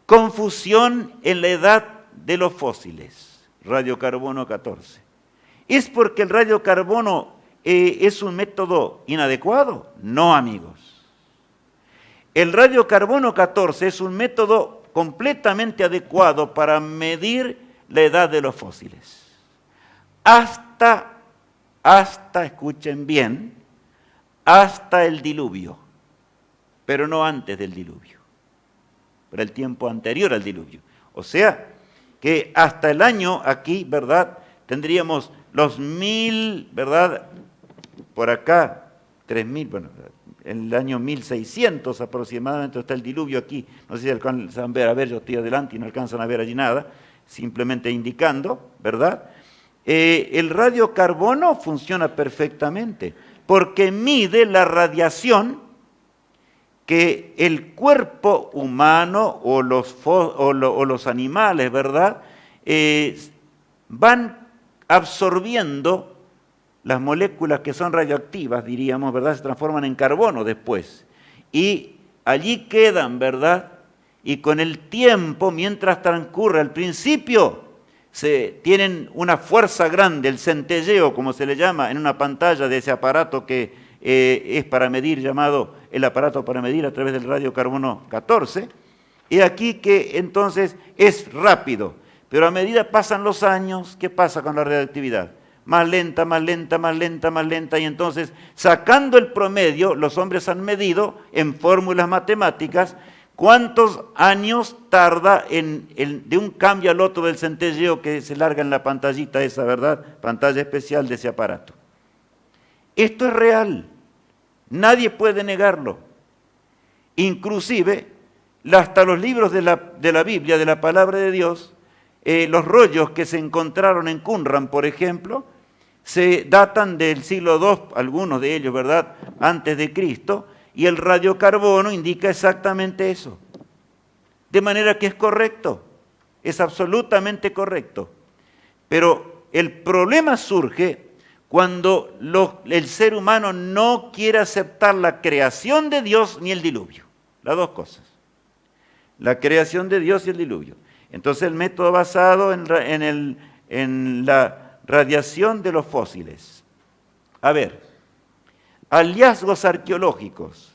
Confusión en la edad de los fósiles. Radiocarbono 14. ¿Es porque el radiocarbono es un método inadecuado? No, amigos. El radiocarbono 14 es un método completamente adecuado para medir la edad de los fósiles. Hasta, escuchen bien, hasta el diluvio, pero no antes del diluvio, para el tiempo anterior al diluvio. O sea, que hasta el año aquí, ¿verdad?, tendríamos los 1000, ¿verdad? Por acá, 3000, bueno, en el año 1600 aproximadamente está el diluvio aquí. No sé si alcanzan a ver, yo estoy adelante y no alcanzan a ver allí nada, simplemente indicando, ¿verdad? El radiocarbono funciona perfectamente porque mide la radiación que el cuerpo humano o los animales, ¿verdad? Van absorbiendo las moléculas que son radioactivas, diríamos, ¿verdad? Se transforman en carbono después. Y allí quedan, ¿verdad? Y con el tiempo, mientras transcurre, al principio, tienen una fuerza grande, el centelleo, como se le llama, en una pantalla de ese aparato que es para medir, llamado el aparato para medir a través del radiocarbono 14. Y aquí que entonces es rápido, pero a medida pasan los años, ¿qué pasa con la radioactividad? Más lenta, más lenta, más lenta, más lenta, y entonces, sacando el promedio, los hombres han medido en fórmulas matemáticas cuántos años tarda de un cambio al otro del centelleo que se larga en la pantallita esa, ¿verdad? Pantalla especial de ese aparato. Esto es real, nadie puede negarlo. Inclusive, hasta los libros de la Biblia, de la Palabra de Dios, los rollos que se encontraron en Qumran, por ejemplo, se datan del siglo II, algunos de ellos, ¿verdad?, antes de Cristo, y el radiocarbono indica exactamente eso. De manera que es correcto, es absolutamente correcto. Pero el problema surge cuando el ser humano no quiere aceptar la creación de Dios ni el diluvio. Las dos cosas. La creación de Dios y el diluvio. Entonces el método basado en la radiación de los fósiles. A ver, hallazgos arqueológicos.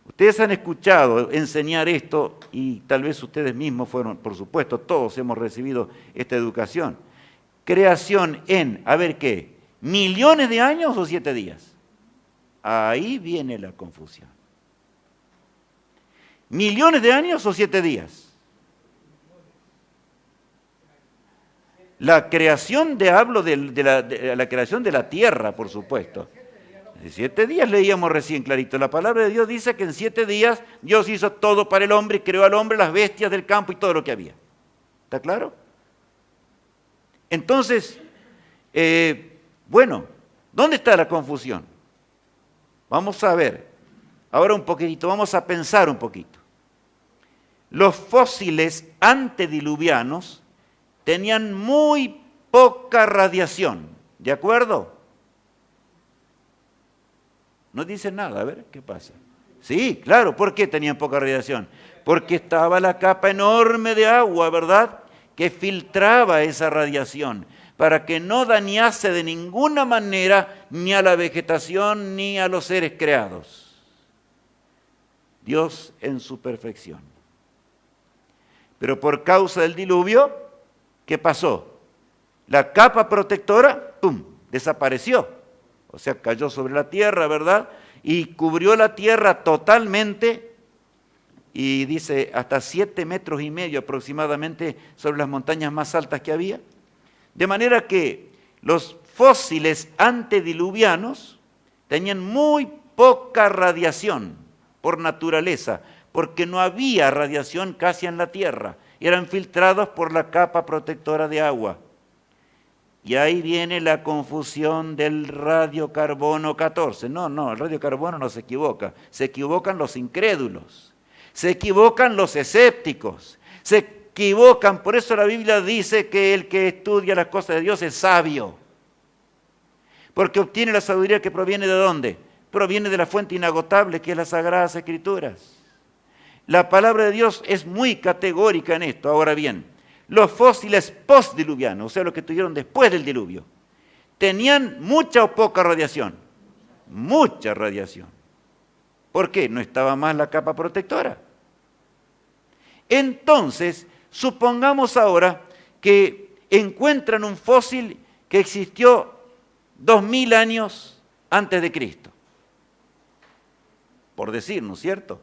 Ustedes han escuchado enseñar esto y tal vez ustedes mismos fueron, por supuesto, todos hemos recibido esta educación. Creación en, a ver qué, ¿millones de años o 7 días? Ahí viene la confusión. ¿Millones de años o 7 días? La creación hablo de la creación de la tierra, por supuesto. En 7 días leíamos recién clarito. La palabra de Dios dice que en 7 días Dios hizo todo para el hombre y creó al hombre, las bestias del campo y todo lo que había. ¿Está claro? Entonces, bueno, ¿dónde está la confusión? Vamos a ver, ahora un poquitito, vamos a pensar un poquito. Los fósiles antediluvianos tenían muy poca radiación, ¿de acuerdo? No dicen nada, a ver, ¿qué pasa? Sí, claro, ¿por qué tenían poca radiación? Porque estaba la capa enorme de agua, ¿verdad?, que filtraba esa radiación para que no dañase de ninguna manera ni a la vegetación ni a los seres creados. Dios en su perfección. Pero por causa del diluvio, ¿qué pasó? La capa protectora, ¡pum!, desapareció. O sea, cayó sobre la tierra, ¿verdad? Y cubrió la tierra totalmente, y dice hasta 7,5 metros aproximadamente sobre las montañas más altas que había. De manera que los fósiles antediluvianos tenían muy poca radiación por naturaleza, porque no había radiación casi en la tierra, eran filtrados por la capa protectora de agua. Y ahí viene la confusión del radiocarbono 14. No, el radiocarbono no se equivoca, se equivocan los incrédulos, se equivocan los escépticos, se equivocan, por eso la Biblia dice que el que estudia las cosas de Dios es sabio, porque obtiene la sabiduría que proviene ¿de dónde? Proviene de la fuente inagotable que es las Sagradas Escrituras. La palabra de Dios es muy categórica en esto. Ahora bien, los fósiles postdiluvianos, o sea, los que tuvieron después del diluvio, tenían mucha o poca radiación. Mucha radiación. ¿Por qué? No estaba más la capa protectora. Entonces, supongamos ahora que encuentran un fósil que existió 2000 años antes de Cristo. Por decir, ¿no es cierto?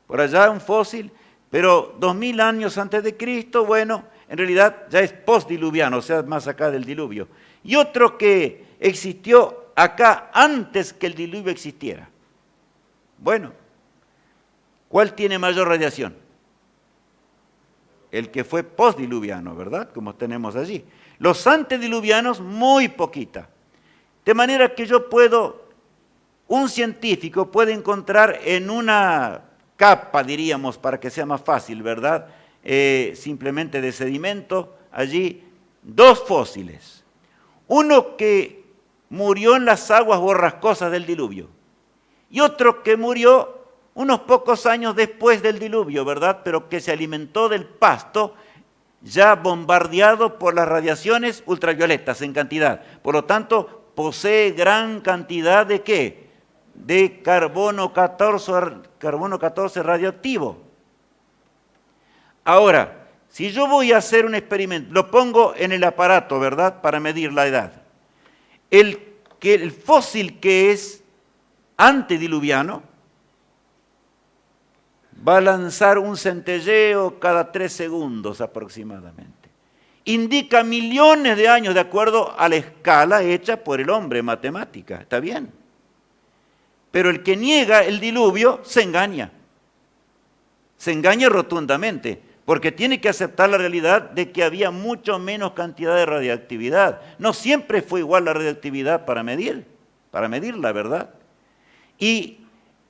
Por allá un fósil, pero 2000 años antes de Cristo, bueno, en realidad ya es postdiluviano, o sea, más acá del diluvio. Y otro que existió acá antes que el diluvio existiera. Bueno, ¿cuál tiene mayor radiación? El que fue postdiluviano, ¿verdad? Como tenemos allí. Los antediluvianos, muy poquita. De manera que un científico puede encontrar en una capa, diríamos, para que sea más fácil, ¿verdad? Simplemente de sedimento, allí 2 fósiles. Uno que murió en las aguas borrascosas del diluvio y otro que murió unos pocos años después del diluvio, ¿verdad? Pero que se alimentó del pasto ya bombardeado por las radiaciones ultravioletas en cantidad. Por lo tanto, posee gran cantidad de ¿qué? De carbono 14 radioactivo. Ahora, si yo voy a hacer un experimento, lo pongo en el aparato, ¿verdad? Para medir la edad. El fósil que es antediluviano va a lanzar un centelleo cada 3 segundos aproximadamente. Indica millones de años de acuerdo a la escala hecha por el hombre, matemática, ¿está bien? Pero el que niega el diluvio se engaña rotundamente, porque tiene que aceptar la realidad de que había mucho menos cantidad de radiactividad. No siempre fue igual la radiactividad para medirla, ¿verdad? Y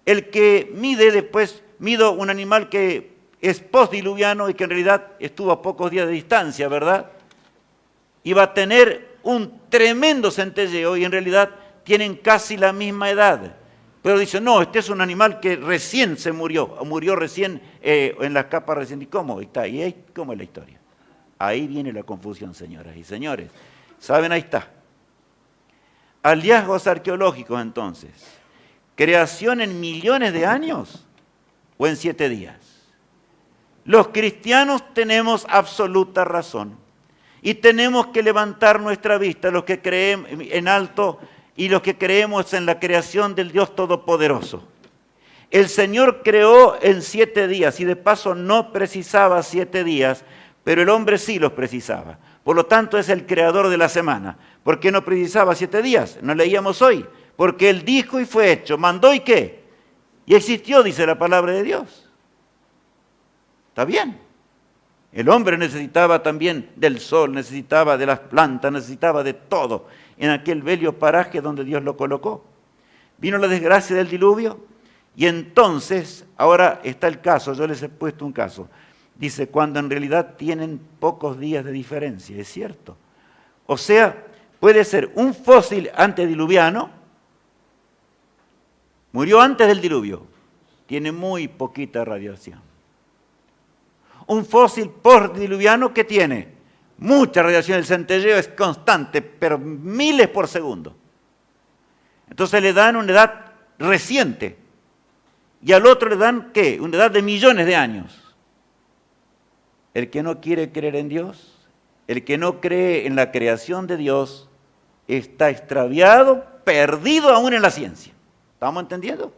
el que mide después, mido un animal que es postdiluviano y que en realidad estuvo a pocos días de distancia, ¿verdad? Y va a tener un tremendo centelleo y en realidad tienen casi la misma edad. Pero dice, no, este es un animal que recién se murió recién en las capas recién. ¿Y cómo está? ¿Y cómo es la historia? Ahí viene la confusión, señoras y señores. ¿Saben? Ahí está. Hallazgos arqueológicos, entonces. ¿Creación en millones de años o en 7 días? Los cristianos tenemos absoluta razón y tenemos que levantar nuestra vista, los que creemos en alto y los que creemos en la creación del Dios Todopoderoso. El Señor creó en 7 días y de paso no precisaba 7 días, pero el hombre sí los precisaba. Por lo tanto es el creador de la semana. ¿Por qué no precisaba 7 días? No leíamos hoy. Porque Él dijo y fue hecho, mandó y qué. Y existió, dice la palabra de Dios. ¿Está bien? El hombre necesitaba también del sol, necesitaba de las plantas, necesitaba de todo en aquel bello paraje donde Dios lo colocó. Vino la desgracia del diluvio y entonces, ahora está el caso, yo les he puesto un caso. Dice, cuando en realidad tienen pocos días de diferencia, es cierto. O sea, puede ser un fósil antediluviano, murió antes del diluvio, tiene muy poquita radiación. Un fósil postdiluviano que tiene mucha radiación, el centelleo es constante, pero miles por segundo. Entonces le dan una edad reciente y al otro le dan, ¿qué? Una edad de millones de años. El que no quiere creer en Dios, el que no cree en la creación de Dios, está extraviado, perdido aún en la ciencia. ¿Estamos entendiendo?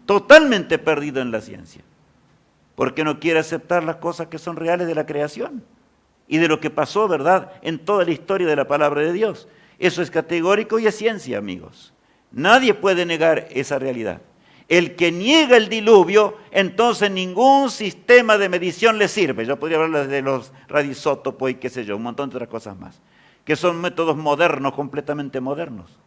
Totalmente perdido en la ciencia. Porque no quiere aceptar las cosas que son reales de la creación y de lo que pasó, ¿verdad?, en toda la historia de la palabra de Dios. Eso es categórico y es ciencia, amigos. Nadie puede negar esa realidad. El que niega el diluvio, entonces ningún sistema de medición le sirve. Yo podría hablar de los radisótopos y qué sé yo, un montón de otras cosas más, que son métodos modernos, completamente modernos.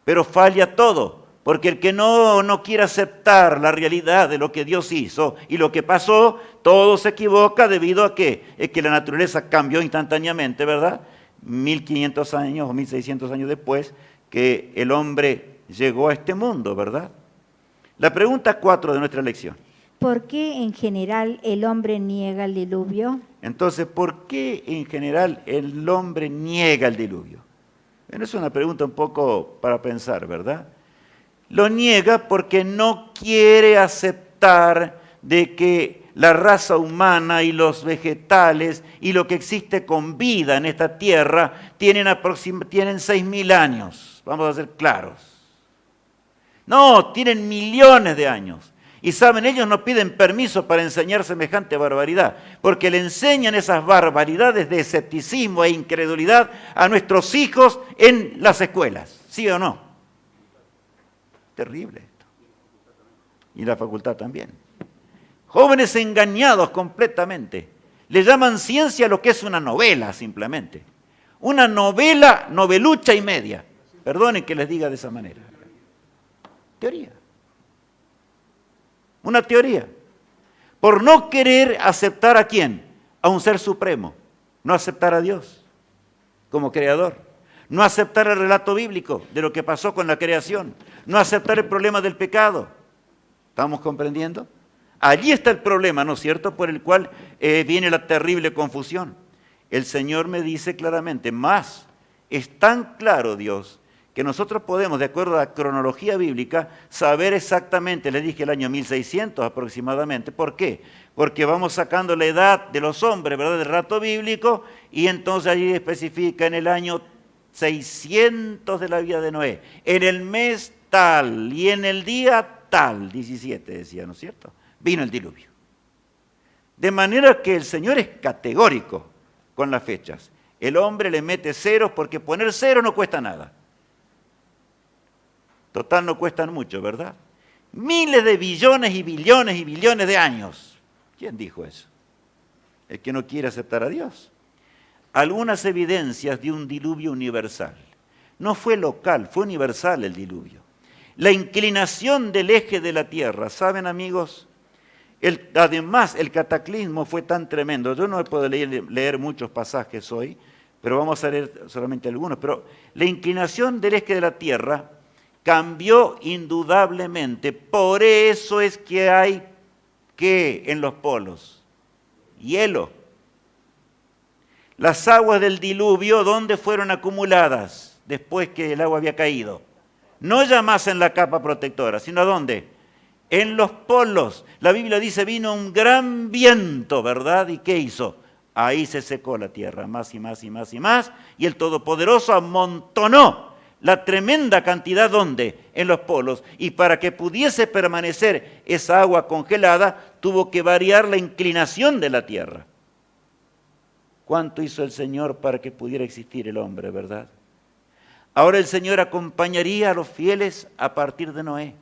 Pero falla todo, porque el que no quiere aceptar la realidad de lo que Dios hizo y lo que pasó, todo se equivoca debido a que es que la naturaleza cambió instantáneamente, ¿verdad? 1500 años o 1600 años después que el hombre llegó a este mundo, ¿verdad? La pregunta 4 de nuestra lección. ¿Por qué en general el hombre niega el diluvio? Entonces, ¿por qué en general el hombre niega el diluvio? Bueno, es una pregunta un poco para pensar, ¿verdad? Lo niega porque no quiere aceptar de que la raza humana y los vegetales y lo que existe con vida en esta tierra tienen 6.000 años. Vamos a ser claros. No, tienen millones de años. Y saben, ellos no piden permiso para enseñar semejante barbaridad, porque le enseñan esas barbaridades de escepticismo e incredulidad a nuestros hijos en las escuelas, ¿sí o no? Terrible esto. Y la facultad también. Jóvenes engañados completamente. Le llaman ciencia lo que es una novela, simplemente. Una novela, novelucha y media. Perdonen que les diga de esa manera. Teoría. Una teoría. Por no querer aceptar ¿a quién? A un ser supremo. No aceptar a Dios como creador. No aceptar el relato bíblico de lo que pasó con la creación. No aceptar el problema del pecado. ¿Estamos comprendiendo? Allí está el problema, ¿no es cierto?, por el cual viene la terrible confusión. El Señor me dice claramente, más es tan claro Dios, que nosotros podemos, de acuerdo a la cronología bíblica, saber exactamente, les dije el año 1600 aproximadamente. ¿Por qué? Porque vamos sacando la edad de los hombres, ¿verdad?, del relato bíblico, y entonces allí especifica en el año 600 de la vida de Noé, en el mes tal y en el día tal, 17 decía, ¿no es cierto?, vino el diluvio. De manera que el Señor es categórico con las fechas. El hombre le mete ceros porque poner cero no cuesta nada. Total, no cuestan mucho, ¿verdad? Miles de billones y billones y billones de años. ¿Quién dijo eso? El que no quiere aceptar a Dios. Algunas evidencias de un diluvio universal. No fue local, fue universal el diluvio. La inclinación del eje de la Tierra, ¿saben, amigos? Además, el cataclismo fue tan tremendo. Yo no puedo leer muchos pasajes hoy, pero vamos a leer solamente algunos. Pero la inclinación del eje de la Tierra cambió indudablemente. Por eso es que hay, ¿qué en los polos? Hielo. Las aguas del diluvio, ¿dónde fueron acumuladas después que el agua había caído? No ya más en la capa protectora, sino ¿dónde? En los polos. La Biblia dice, vino un gran viento, ¿verdad? ¿Y qué hizo? Ahí se secó la tierra, más y más y más y más, y el Todopoderoso amontonó la tremenda cantidad, ¿dónde? En los polos. Y para que pudiese permanecer esa agua congelada, tuvo que variar la inclinación de la tierra. ¿Cuánto hizo el Señor para que pudiera existir el hombre, verdad? Ahora el Señor acompañaría a los fieles a partir de Noé.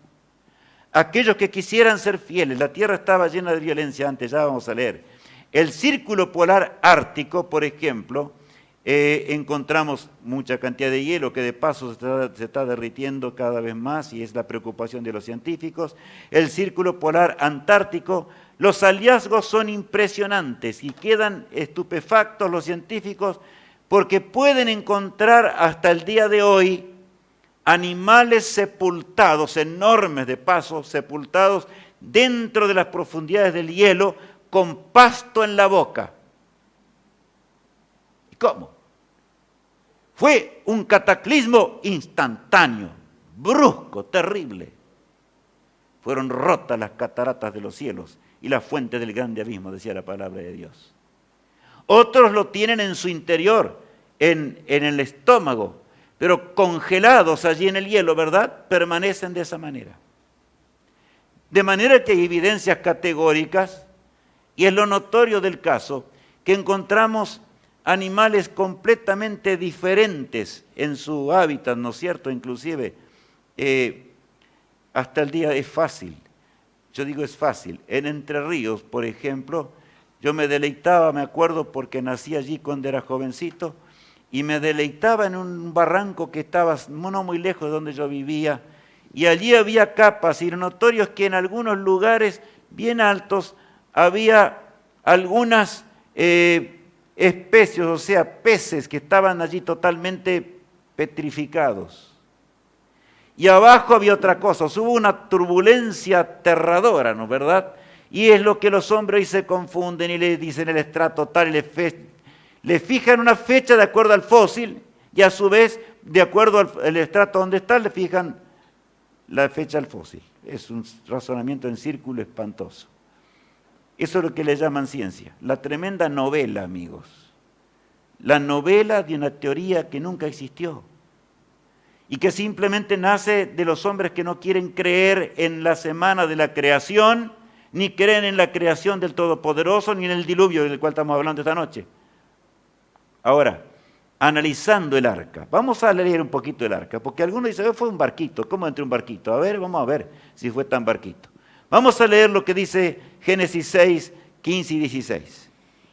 Aquellos que quisieran ser fieles, la tierra estaba llena de violencia antes, ya vamos a leer. El círculo polar ártico, por ejemplo, encontramos mucha cantidad de hielo que de paso se está derritiendo cada vez más y es la preocupación de los científicos. El círculo polar antártico, los hallazgos son impresionantes y quedan estupefactos los científicos porque pueden encontrar hasta el día de hoy animales sepultados, enormes de paso, sepultados dentro de las profundidades del hielo con pasto en la boca. ¿Y cómo? Fue un cataclismo instantáneo, brusco, terrible. Fueron rotas las cataratas de los cielos y las fuentes del grande abismo, decía la palabra de Dios. Otros lo tienen en su interior, en el estómago, pero congelados allí en el hielo, ¿verdad? Permanecen de esa manera. De manera que hay evidencias categóricas, y es lo notorio del caso, que encontramos animales completamente diferentes en su hábitat, ¿no es cierto? Inclusive, hasta el día es fácil. Yo digo es fácil. En Entre Ríos, por ejemplo, yo me deleitaba, me acuerdo, porque nací allí cuando era jovencito, y me deleitaba en un barranco que estaba no muy lejos de donde yo vivía, y allí había capas, y lo notorio es que en algunos lugares bien altos había algunas especies, o sea, peces que estaban allí totalmente petrificados. Y abajo había otra cosa, hubo una turbulencia aterradora, ¿no es verdad? Y es lo que los hombres hoy se confunden y le dicen el estrato tal y le fijan una fecha de acuerdo al fósil y a su vez, de acuerdo al estrato donde está, le fijan la fecha al fósil. Es un razonamiento en círculo espantoso. Eso es lo que le llaman ciencia. La tremenda novela, amigos. La novela de una teoría que nunca existió. y que simplemente nace de los hombres que no quieren creer en la semana de la creación, ni creen en la creación del Todopoderoso, ni en el diluvio del cual estamos hablando esta noche. Ahora, analizando el arca, vamos a leer un poquito el arca, porque algunos dicen, fue un barquito, ¿cómo entró un barquito? A ver, vamos a ver si fue tan barquito. Vamos a leer lo que dice Génesis 6, 15 y 16.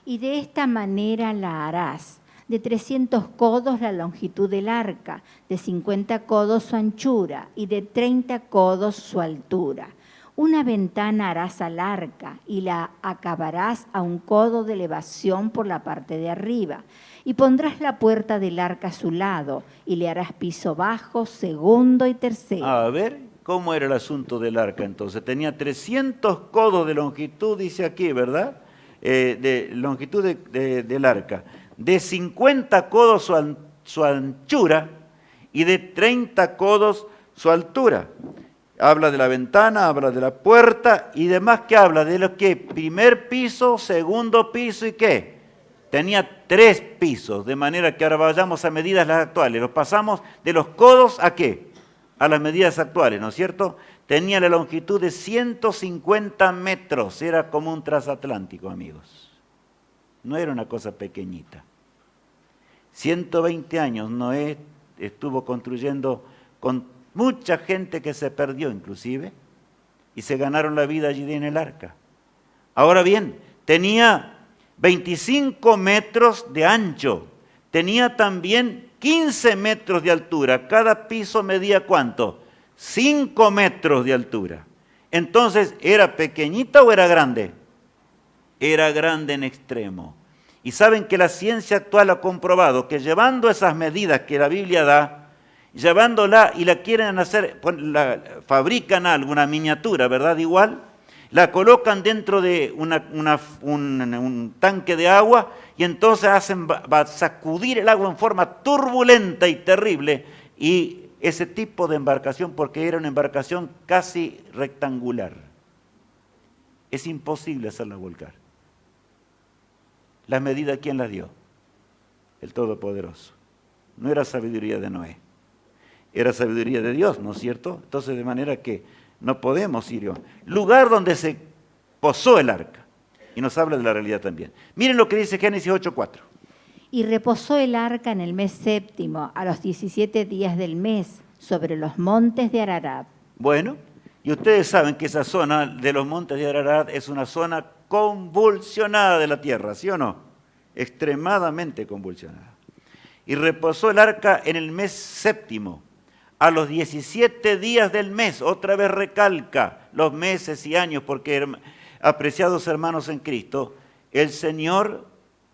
Y de esta manera la harás. De 300 codos la longitud del arca, de 50 codos su anchura y de 30 codos su altura. Una ventana harás al arca y la acabarás a 1 codo de elevación por la parte de arriba. Y pondrás la puerta del arca a su lado y le harás piso bajo, segundo y tercero. A ver, ¿cómo era el asunto del arca entonces? Tenía 300 codos de longitud, dice aquí, ¿verdad? De longitud del arca. De 50 codos su anchura y de 30 codos su altura. Habla de la ventana, habla de la puerta y demás que habla de lo que primer piso, segundo piso y qué. Tenía 3 pisos, de manera que ahora vayamos a medidas las actuales. Los pasamos de los codos a qué? A las medidas actuales, ¿no es cierto? Tenía la longitud de 150 metros, era como un transatlántico, amigos. No era una cosa pequeñita. 120 años Noé estuvo construyendo con mucha gente que se perdió inclusive y se ganaron la vida allí en el arca. Ahora bien, tenía 25 metros de ancho, tenía también 15 metros de altura. Cada piso medía ¿cuánto? 5 metros de altura. Entonces, ¿era pequeñita o era grande? Era grande en extremo. Y saben que la ciencia actual ha comprobado que llevando esas medidas que la Biblia da, llevándola y la quieren hacer, fabrican algo, una miniatura, ¿verdad? Igual, la colocan dentro de un tanque de agua y entonces va a sacudir el agua en forma turbulenta y terrible. Y ese tipo de embarcación, porque era una embarcación casi rectangular, es imposible hacerla volcar. Las medidas, ¿quién las dio? El Todopoderoso. No era sabiduría de Noé, era sabiduría de Dios, ¿no es cierto? Entonces, de manera que no podemos ir. Lugar donde se posó el arca. Y nos habla de la realidad también. Miren lo que dice Génesis 8:4. Y reposó el arca en el mes séptimo, a los 17 días del mes, sobre los montes de Ararat. Bueno, y ustedes saben que esa zona de los montes de Ararat es una zona convulsionada de la tierra, ¿sí o no? Extremadamente convulsionada. Y reposó el arca en el mes séptimo, a los 17 días del mes. Otra vez recalca los meses y años, porque, apreciados hermanos en Cristo, el Señor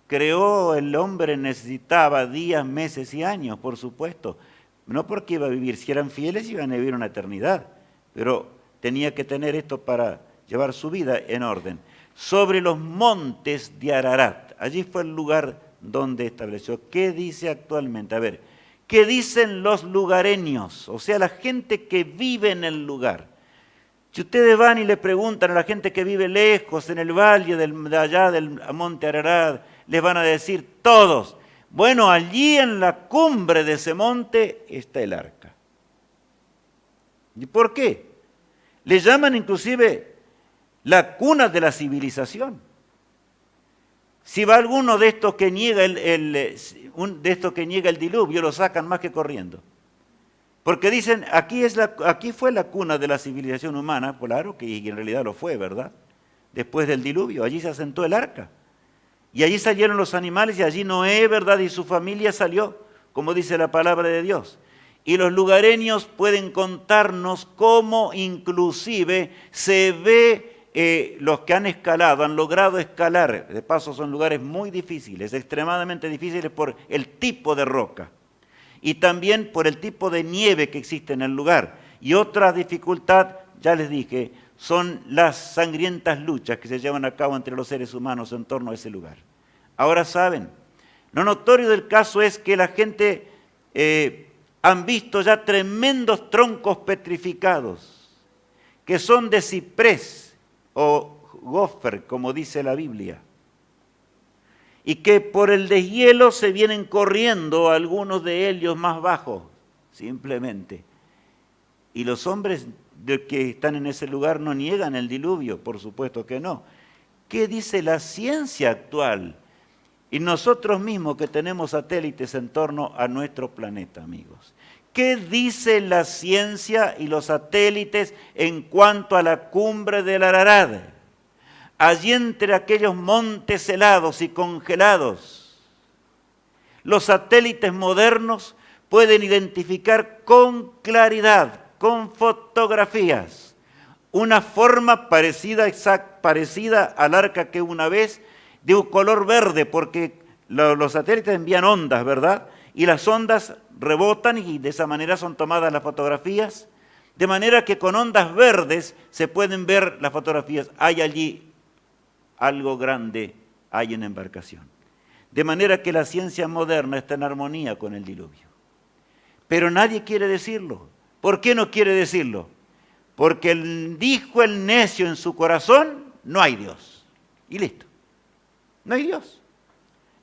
creó, el hombre necesitaba días, meses y años, por supuesto. No porque iba a vivir, si eran fieles iban a vivir una eternidad, pero tenía que tener esto para llevar su vida en orden. Sobre los montes de Ararat, allí fue el lugar donde estableció. ¿Qué dice actualmente? A ver, ¿qué dicen los lugareños? O sea, la gente que vive en el lugar. Si ustedes van y le preguntan a la gente que vive lejos, en el valle de allá del monte Ararat, les van a decir todos, bueno, allí en la cumbre de ese monte está el arca. ¿Y por qué? Le llaman inclusive la cuna de la civilización. Si va alguno de estos que niega de estos que niega el diluvio, lo sacan más que corriendo. Porque dicen, aquí fue la cuna de la civilización humana, claro que en realidad lo fue, ¿verdad? Después del diluvio, allí se asentó el arca. Y allí salieron los animales y allí Noé, ¿verdad? Y su familia salió, como dice la palabra de Dios. Y los lugareños pueden contarnos cómo inclusive se ve los que han escalado, han logrado escalar. De paso son lugares muy difíciles, extremadamente difíciles por el tipo de roca. Y también por el tipo de nieve que existe en el lugar. Y otra dificultad, ya les dije, son las sangrientas luchas que se llevan a cabo entre los seres humanos en torno a ese lugar. Ahora saben, lo notorio del caso es que la gente han visto ya tremendos troncos petrificados, que son de ciprés o gofer, como dice la Biblia, y que por el deshielo se vienen corriendo algunos de ellos más bajos, simplemente. Y los hombres que están en ese lugar no niegan el diluvio, por supuesto que no. ¿Qué dice la ciencia actual? Y nosotros mismos que tenemos satélites en torno a nuestro planeta, amigos. ¿Qué dice la ciencia y los satélites en cuanto a la cumbre del Ararat? Allí entre aquellos montes helados y congelados, los satélites modernos pueden identificar con claridad, con fotografías, una forma parecida al arca que una vez, de un color verde, porque los satélites envían ondas, ¿verdad? Y las ondas rebotan y de esa manera son tomadas las fotografías, de manera que con ondas verdes se pueden ver las fotografías. Hay allí algo grande, hay una embarcación. De manera que la ciencia moderna está en armonía con el diluvio. Pero nadie quiere decirlo. ¿Por qué no quiere decirlo? Porque dijo el necio en su corazón, no hay Dios. Y listo. No hay Dios.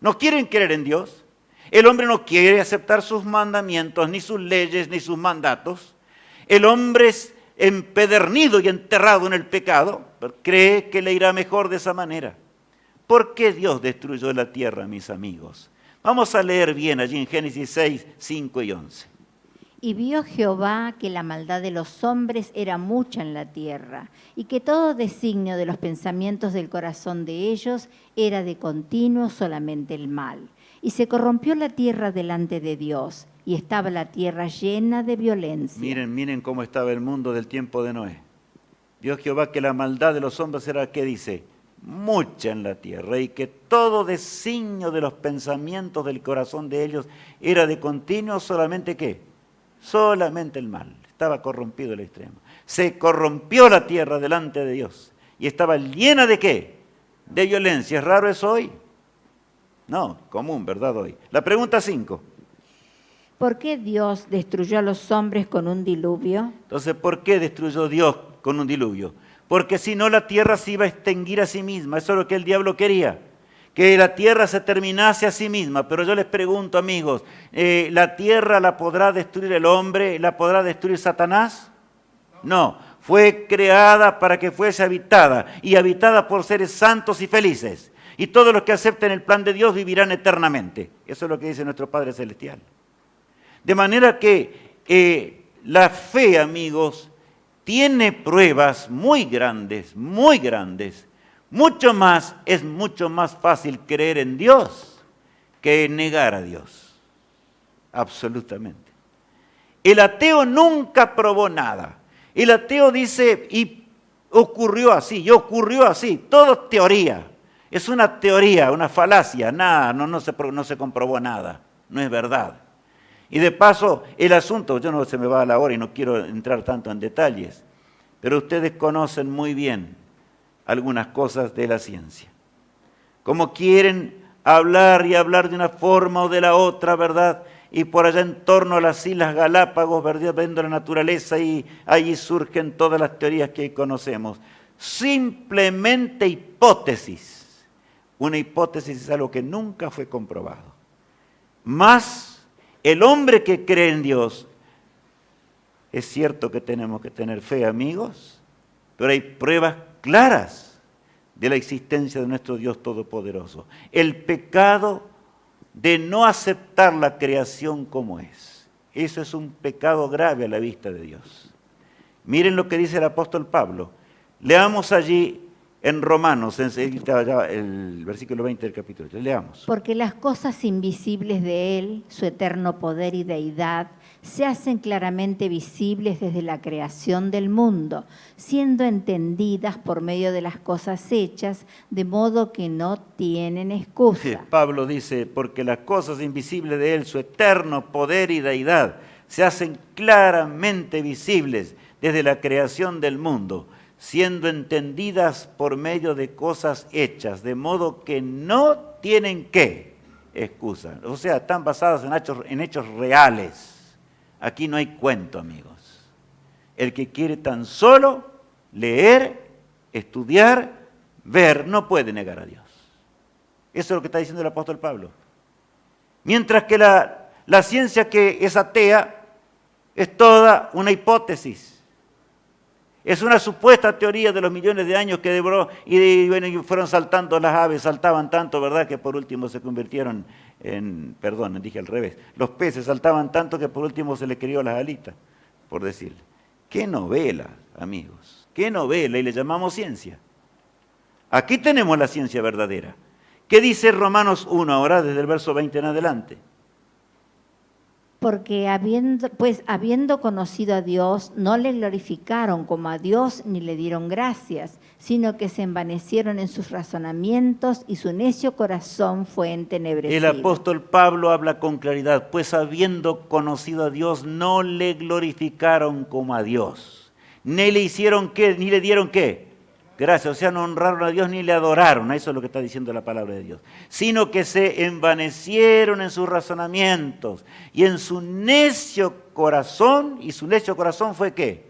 No quieren creer en Dios. El hombre no quiere aceptar sus mandamientos, ni sus leyes, ni sus mandatos. El hombre es empedernido y enterrado en el pecado. Cree que le irá mejor de esa manera. ¿Por qué Dios destruyó la tierra, mis amigos? Vamos a leer bien allí en Génesis 6, 5 y 11. Y vio Jehová que la maldad de los hombres era mucha en la tierra, y que todo designio de los pensamientos del corazón de ellos era de continuo solamente el mal. Y se corrompió la tierra delante de Dios, y estaba la tierra llena de violencia. Miren cómo estaba el mundo del tiempo de Noé. Vio Jehová que la maldad de los hombres era, ¿qué dice? Mucha en la tierra, y que todo designio de los pensamientos del corazón de ellos era de continuo solamente, ¿qué? Solamente el mal. Estaba corrompido al extremo. Se corrompió la tierra delante de Dios. Y estaba llena de ¿qué? De violencia. ¿Es raro eso hoy? No, común, ¿verdad? Hoy. La pregunta 5. ¿Por qué Dios destruyó a los hombres con un diluvio? Entonces, ¿por qué destruyó Dios con un diluvio? Porque si no la tierra se iba a extinguir a sí misma. Eso es lo que el diablo quería. Que la tierra se terminase a sí misma. Pero yo les pregunto, amigos, ¿la tierra la podrá destruir el hombre? ¿La podrá destruir Satanás? No. Fue creada para que fuese habitada, y habitada por seres santos y felices. Y todos los que acepten el plan de Dios vivirán eternamente. Eso es lo que dice nuestro Padre Celestial. De manera que la fe, amigos, tiene pruebas muy grandes, muy grandes. Es mucho más fácil creer en Dios que negar a Dios. Absolutamente. El ateo nunca probó nada. El ateo dice, y ocurrió así, todo es teoría. Es una teoría, una falacia, nada, no se comprobó nada, no es verdad. Y de paso, el asunto, se me va a la hora y no quiero entrar tanto en detalles, pero ustedes conocen muy bien algunas cosas de la ciencia. Como quieren hablar de una forma o de la otra, ¿verdad? Y por allá en torno a las Islas Galápagos, ¿verdad? Viendo la naturaleza, y allí surgen todas las teorías que hoy conocemos. Simplemente hipótesis. Una hipótesis es algo que nunca fue comprobado. Más el hombre que cree en Dios, es cierto que tenemos que tener fe, amigos, pero hay pruebas claras de la existencia de nuestro Dios Todopoderoso. El pecado de no aceptar la creación como es. Eso es un pecado grave a la vista de Dios. Miren lo que dice el apóstol Pablo. Leamos allí en Romanos, el versículo 20 del capítulo. Leamos. Porque las cosas invisibles de Él, su eterno poder y deidad, se hacen claramente visibles desde la creación del mundo, siendo entendidas por medio de las cosas hechas, de modo que no tienen excusa. Pablo dice, porque las cosas invisibles de Él, su eterno poder y deidad, se hacen claramente visibles desde la creación del mundo, siendo entendidas por medio de cosas hechas, de modo que no tienen ¿qué? Excusa. O sea, están basadas en hechos reales. Aquí no hay cuento, amigos. El que quiere tan solo leer, estudiar, ver, no puede negar a Dios. Eso es lo que está diciendo el apóstol Pablo. Mientras que la ciencia que es atea Es toda una hipótesis. Es una supuesta teoría de los millones de años que devoró y fueron saltando las aves, saltaban tanto, ¿verdad?, que por último se convirtieron dije al revés. Los peces saltaban tanto que por último se les crió las alitas, por decirle. ¡Qué novela, amigos! ¡Qué novela! Y le llamamos ciencia. Aquí tenemos la ciencia verdadera. ¿Qué dice Romanos 1 ahora, desde el verso 20 en adelante? Porque habiendo conocido a Dios, no le glorificaron como a Dios ni le dieron gracias, sino que se envanecieron en sus razonamientos y su necio corazón fue entenebrecido. El apóstol Pablo habla con claridad, pues habiendo conocido a Dios, no le glorificaron como a Dios, ni le hicieron qué, ni le dieron qué. Gracias, o sea, no honraron a Dios ni le adoraron, eso es lo que está diciendo la palabra de Dios, sino que se envanecieron en sus razonamientos y en su necio corazón, y su necio corazón fue ¿qué?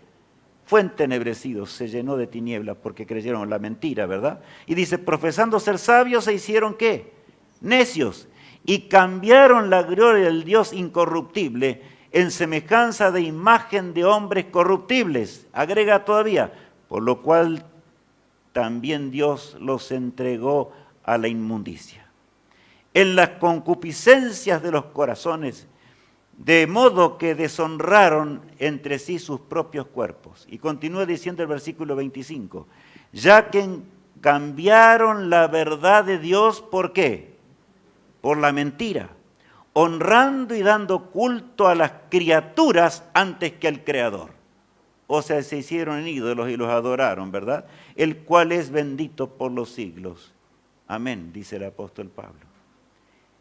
Fue entenebrecido, se llenó de tinieblas porque creyeron la mentira, ¿verdad? Y dice, profesando ser sabios, se hicieron ¿qué? Necios, y cambiaron la gloria del Dios incorruptible en semejanza de imagen de hombres corruptibles. Agrega todavía, por lo cual también Dios los entregó a la inmundicia. En las concupiscencias de los corazones, de modo que deshonraron entre sí sus propios cuerpos. Y continúa diciendo el versículo 25, ya que cambiaron la verdad de Dios, ¿por qué? Por la mentira, honrando y dando culto a las criaturas antes que al Creador. O sea, se hicieron ídolos y los adoraron, ¿verdad? El cual es bendito por los siglos. Amén, dice el apóstol Pablo.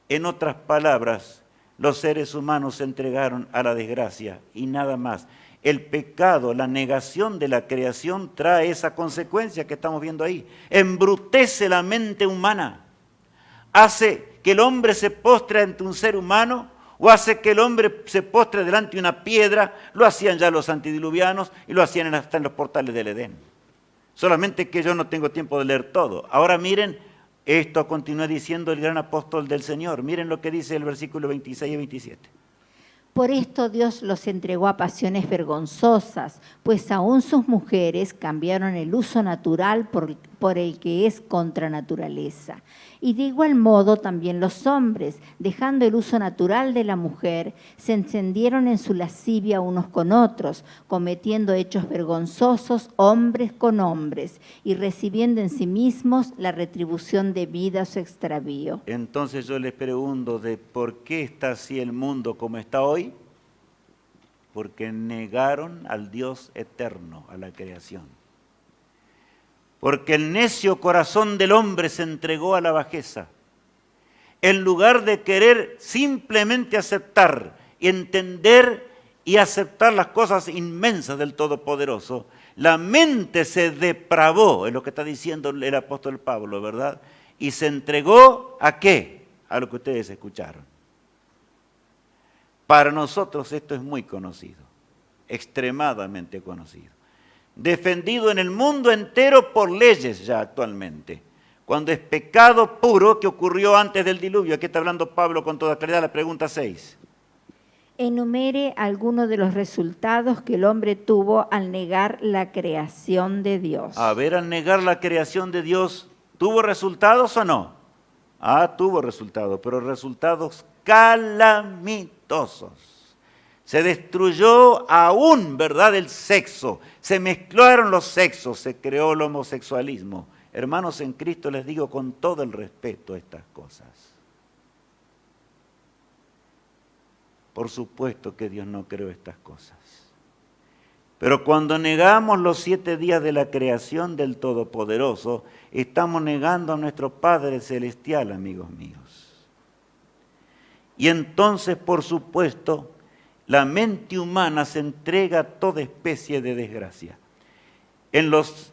En otras palabras, los seres humanos se entregaron a la desgracia y nada más. El pecado, la negación de la creación trae esa consecuencia que estamos viendo ahí. Embrutece la mente humana. Hace que el hombre se postre ante un ser humano o hace que el hombre se postre delante de una piedra. Lo hacían ya los antediluvianos y lo hacían hasta en los portales del Edén. Solamente que yo no tengo tiempo de leer todo. Ahora miren, esto continúa diciendo el gran apóstol del Señor. Miren lo que dice el versículo 26 y 27. Por esto Dios los entregó a pasiones vergonzosas, pues aún sus mujeres cambiaron el uso natural por el que es contra naturaleza. Y de igual modo también los hombres, dejando el uso natural de la mujer, se encendieron en su lascivia unos con otros, cometiendo hechos vergonzosos hombres con hombres, y recibiendo en sí mismos la retribución debida a su extravío. Entonces yo les pregunto de por qué está así el mundo como está hoy. Porque negaron al Dios eterno, a la creación. Porque el necio corazón del hombre se entregó a la bajeza. En lugar de querer simplemente aceptar y entender y aceptar las cosas inmensas del Todopoderoso, la mente se depravó, es lo que está diciendo el apóstol Pablo, ¿verdad? Y se entregó ¿a qué? A lo que ustedes escucharon. Para nosotros esto es muy conocido, extremadamente conocido. Defendido en el mundo entero por leyes ya actualmente. Cuando es pecado puro que ocurrió antes del diluvio. Aquí está hablando Pablo con toda claridad, la pregunta 6. Enumere algunos de los resultados que el hombre tuvo al negar la creación de Dios. A ver, al negar la creación de Dios, ¿tuvo resultados o no? Tuvo resultados, pero resultados calamitosos. Se destruyó aún, ¿verdad?, el sexo. Se mezclaron los sexos, se creó el homosexualismo. Hermanos, en Cristo les digo con todo el respeto estas cosas. Por supuesto que Dios no creó estas cosas. Pero cuando negamos los 7 días de la creación del Todopoderoso, estamos negando a nuestro Padre Celestial, amigos míos. Y entonces, por supuesto, la mente humana se entrega a toda especie de desgracia. En los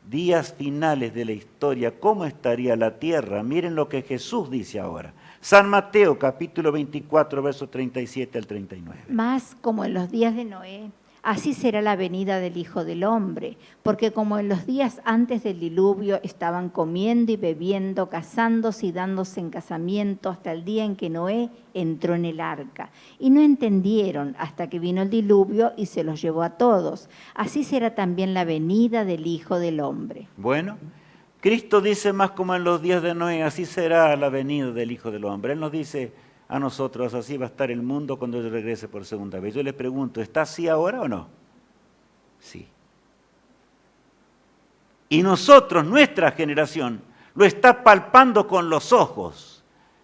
días finales de la historia, ¿cómo estaría la tierra? Miren lo que Jesús dice ahora. San Mateo, capítulo 24, versos 37 al 39. Mas, como en los días de Noé, Así será la venida del Hijo del Hombre, porque como en los días antes del diluvio estaban comiendo y bebiendo, casándose y dándose en casamiento hasta el día en que Noé entró en el arca. Y no entendieron hasta que vino el diluvio y se los llevó a todos. Así será también la venida del Hijo del Hombre. Bueno, Cristo dice más como en los días de Noé, así será la venida del Hijo del Hombre. Él nos dice a nosotros, así va a estar el mundo cuando Él regrese por segunda vez. Yo le pregunto, ¿está así ahora o no? Sí. Y nosotros, nuestra generación, lo está palpando con los ojos.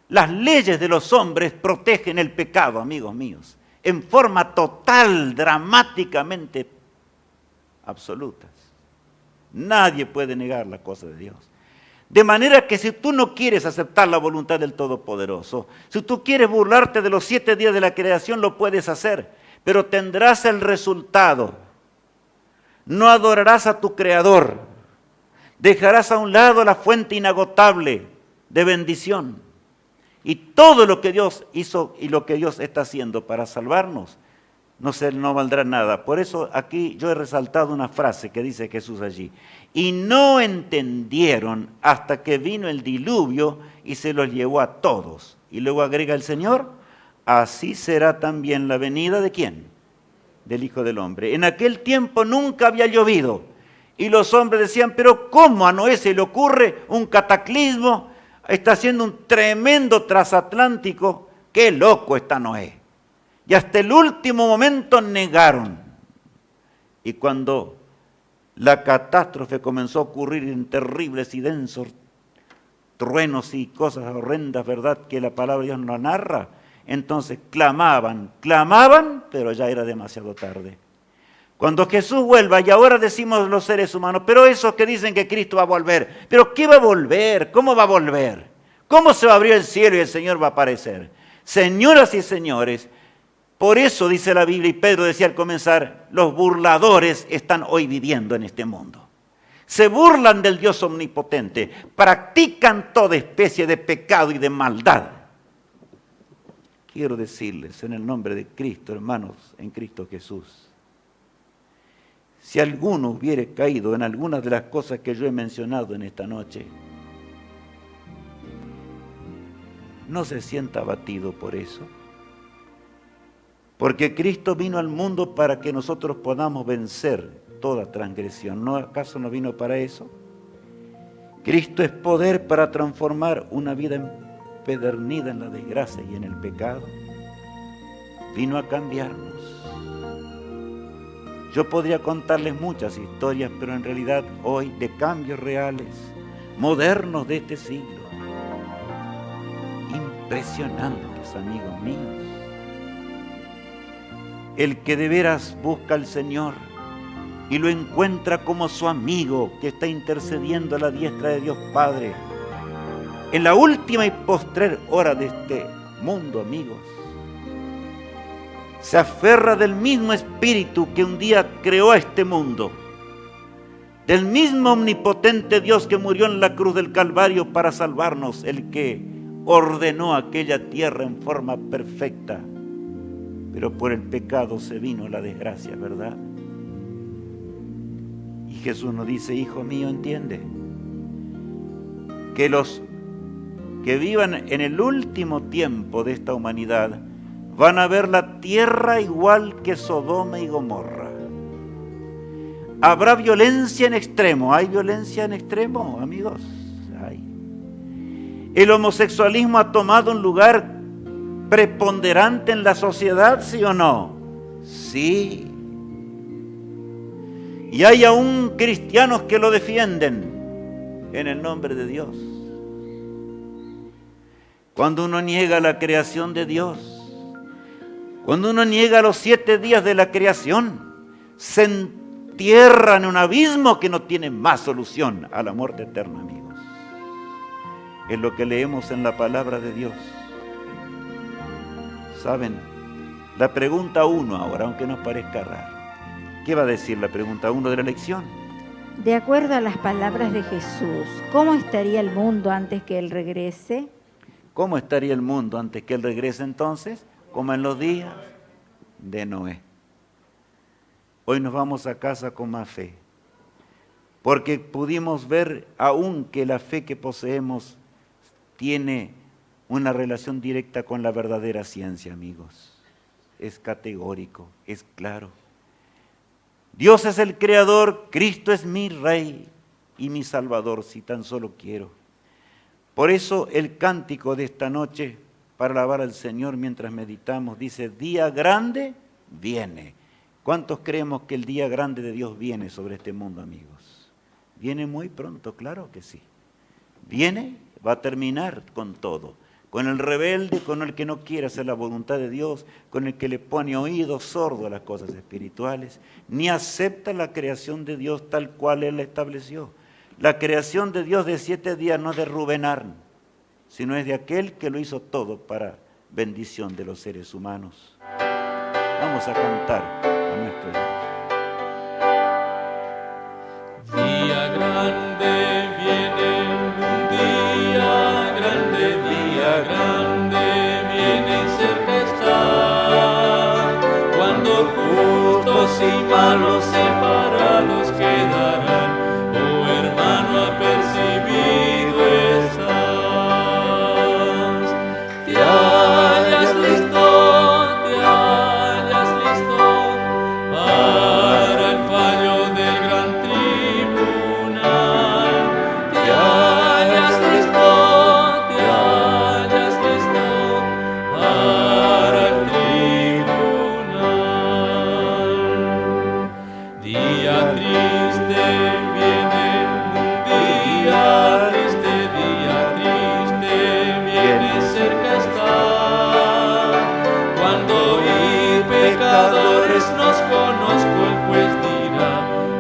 Las leyes de los hombres protegen el pecado, amigos míos, en forma total, dramáticamente absolutas. Nadie puede negar la cosa de Dios. De manera que si tú no quieres aceptar la voluntad del Todopoderoso, si tú quieres burlarte de los 7 días de la creación, lo puedes hacer, pero tendrás el resultado. No adorarás a tu Creador, dejarás a un lado la fuente inagotable de bendición. Y todo lo que Dios hizo y lo que Dios está haciendo para salvarnos, no valdrá nada. Por eso aquí yo he resaltado una frase que dice Jesús allí. Y no entendieron hasta que vino el diluvio y se los llevó a todos. Y luego agrega el Señor, así será también la venida ¿de quién? Del Hijo del Hombre. En aquel tiempo nunca había llovido. Y los hombres decían, pero ¿cómo a Noé se le ocurre un cataclismo? Está haciendo un tremendo transatlántico. ¡Qué loco está Noé! Y hasta el último momento negaron. Y cuando la catástrofe comenzó a ocurrir en terribles y densos truenos y cosas horrendas, ¿verdad?, que la palabra de Dios nos narra, entonces clamaban, pero ya era demasiado tarde. Cuando Jesús vuelva, y ahora decimos los seres humanos, pero esos que dicen que Cristo va a volver, ¿pero qué va a volver? ¿Cómo va a volver? ¿Cómo se va a abrir el cielo y el Señor va a aparecer? Señoras y señores, por eso dice la Biblia, y Pedro decía al comenzar, los burladores están hoy viviendo en este mundo. Se burlan del Dios omnipotente, practican toda especie de pecado y de maldad. Quiero decirles en el nombre de Cristo, hermanos, en Cristo Jesús, si alguno hubiere caído en algunas de las cosas que yo he mencionado en esta noche, no se sienta abatido por eso. Porque Cristo vino al mundo para que nosotros podamos vencer toda transgresión. ¿No acaso no vino para eso? Cristo es poder para transformar una vida empedernida en la desgracia y en el pecado. Vino a cambiarnos. Yo podría contarles muchas historias, pero en realidad hoy de cambios reales, modernos de este siglo. Impresionantes, amigos míos. El que de veras busca al Señor y lo encuentra como su amigo que está intercediendo a la diestra de Dios Padre, en la última y postrer hora de este mundo, amigos, se aferra del mismo Espíritu que un día creó a este mundo, del mismo omnipotente Dios que murió en la cruz del Calvario para salvarnos, el que ordenó aquella tierra en forma perfecta. Pero por el pecado se vino la desgracia, ¿verdad? Y Jesús nos dice, hijo mío, entiende que los que vivan en el último tiempo de esta humanidad van a ver la tierra igual que Sodoma y Gomorra. Habrá violencia en extremo. ¿Hay violencia en extremo, amigos? Hay. El homosexualismo ha tomado un lugar preponderante en la sociedad, ¿sí o no? Sí. Y hay aún cristianos que lo defienden en el nombre de Dios. Cuando uno niega la creación de Dios, cuando uno niega los 7 días de la creación, se entierra en un abismo que no tiene más solución a la muerte eterna, amigos. Es lo que leemos en la palabra de Dios. ¿Saben? La pregunta 1 ahora, aunque nos parezca raro. ¿Qué va a decir la pregunta 1 de la lección? De acuerdo a las palabras de Jesús, ¿cómo estaría el mundo antes que Él regrese? ¿Cómo estaría el mundo antes que Él regrese entonces? Como en los días de Noé. hoy nos vamos a casa con más fe, porque pudimos ver aún que la fe que poseemos tiene una relación directa con la verdadera ciencia, amigos. Es categórico, es claro. Dios es el Creador, Cristo es mi Rey y mi Salvador, si tan solo quiero. Por eso el cántico de esta noche, para alabar al Señor mientras meditamos, dice, día grande viene. ¿Cuántos creemos que el día grande de Dios viene sobre este mundo, amigos? Viene muy pronto, claro que sí. Viene, va a terminar con todo. Con el rebelde, con el que no quiere hacer la voluntad de Dios, con el que le pone oído sordo a las cosas espirituales, ni acepta la creación de Dios tal cual Él la estableció. La creación de Dios de 7 días no es de Rubén Arn, sino es de aquel que lo hizo todo para bendición de los seres humanos. Vamos a cantar a nuestro Dios. Día grande viene, un día grande viene y cerca está, cuando justos y malos separados quedarán. Oh hermano, apercibido estás. Te hallas listo para el fallo del gran tribunal. Te hallas listo para el tribunal. Día triste viene, un día triste viene, cerca está, cuando pecadores nos conozco, el juez dirá,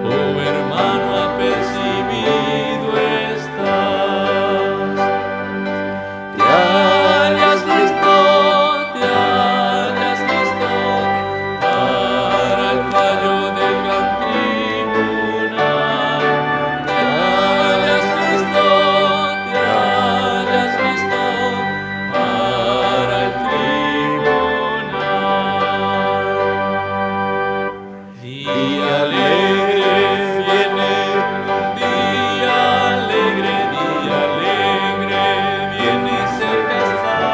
oh hermano, apercibido estás. Te hallas listo para el fallo del gran tribunal. Te hallas listo para el tribunal. Día alegre viene, día alegre viene, cerca está,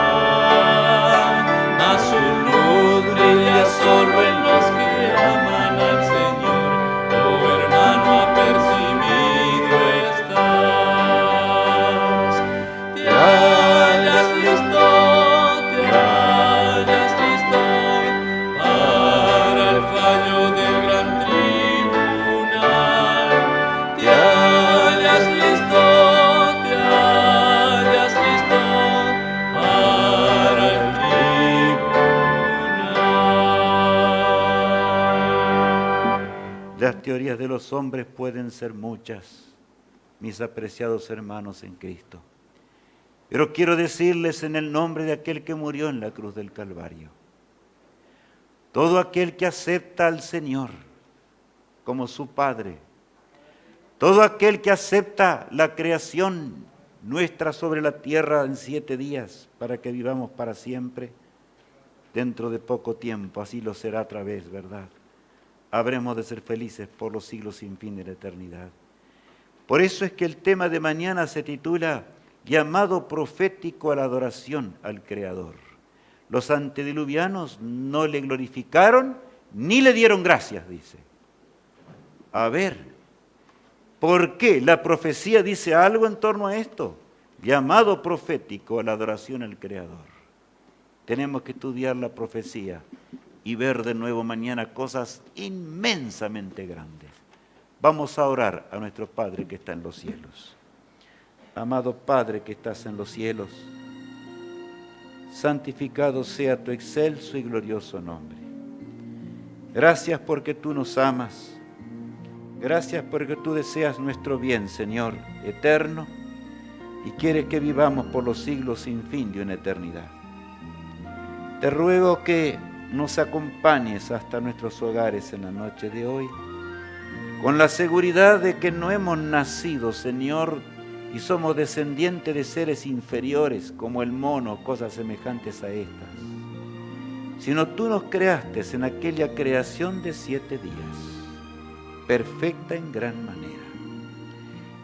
a su luz brilla solo en los que aman al Señor. Oh hermano, apercibido estás. Te hallas listo para el fallo del gran tribunal. Te hallas listo para el tribunal. Las teorías de los hombres pueden ser muchas, mis apreciados hermanos en Cristo. Pero quiero decirles en el nombre de aquel que murió en la cruz del Calvario, todo aquel que acepta al Señor como su Padre, todo aquel que acepta la creación nuestra sobre la tierra en 7 días para que vivamos para siempre, dentro de poco tiempo, así lo será otra vez, ¿verdad? Habremos de ser felices por los siglos sin fin de la eternidad. Por eso es que el tema de mañana se titula Llamado profético a la adoración al Creador. Los antediluvianos no le glorificaron ni le dieron gracias, dice. A ver, ¿por qué? La profecía dice algo en torno a esto. Llamado profético a la adoración al Creador. Tenemos que estudiar la profecía y ver de nuevo mañana cosas inmensamente grandes. Vamos a orar a nuestro Padre que está en los cielos. Amado Padre que estás en los cielos, santificado sea tu excelso y glorioso nombre. Gracias porque tú nos amas. Gracias porque tú deseas nuestro bien, Señor, eterno, y quieres que vivamos por los siglos sin fin de una eternidad. Te ruego que nos acompañes hasta nuestros hogares en la noche de hoy, con la seguridad de que no hemos nacido, Señor, y somos descendientes de seres inferiores como el mono, cosas semejantes a estas, sino tú nos creaste en aquella creación de 7 días. perfecta en gran manera.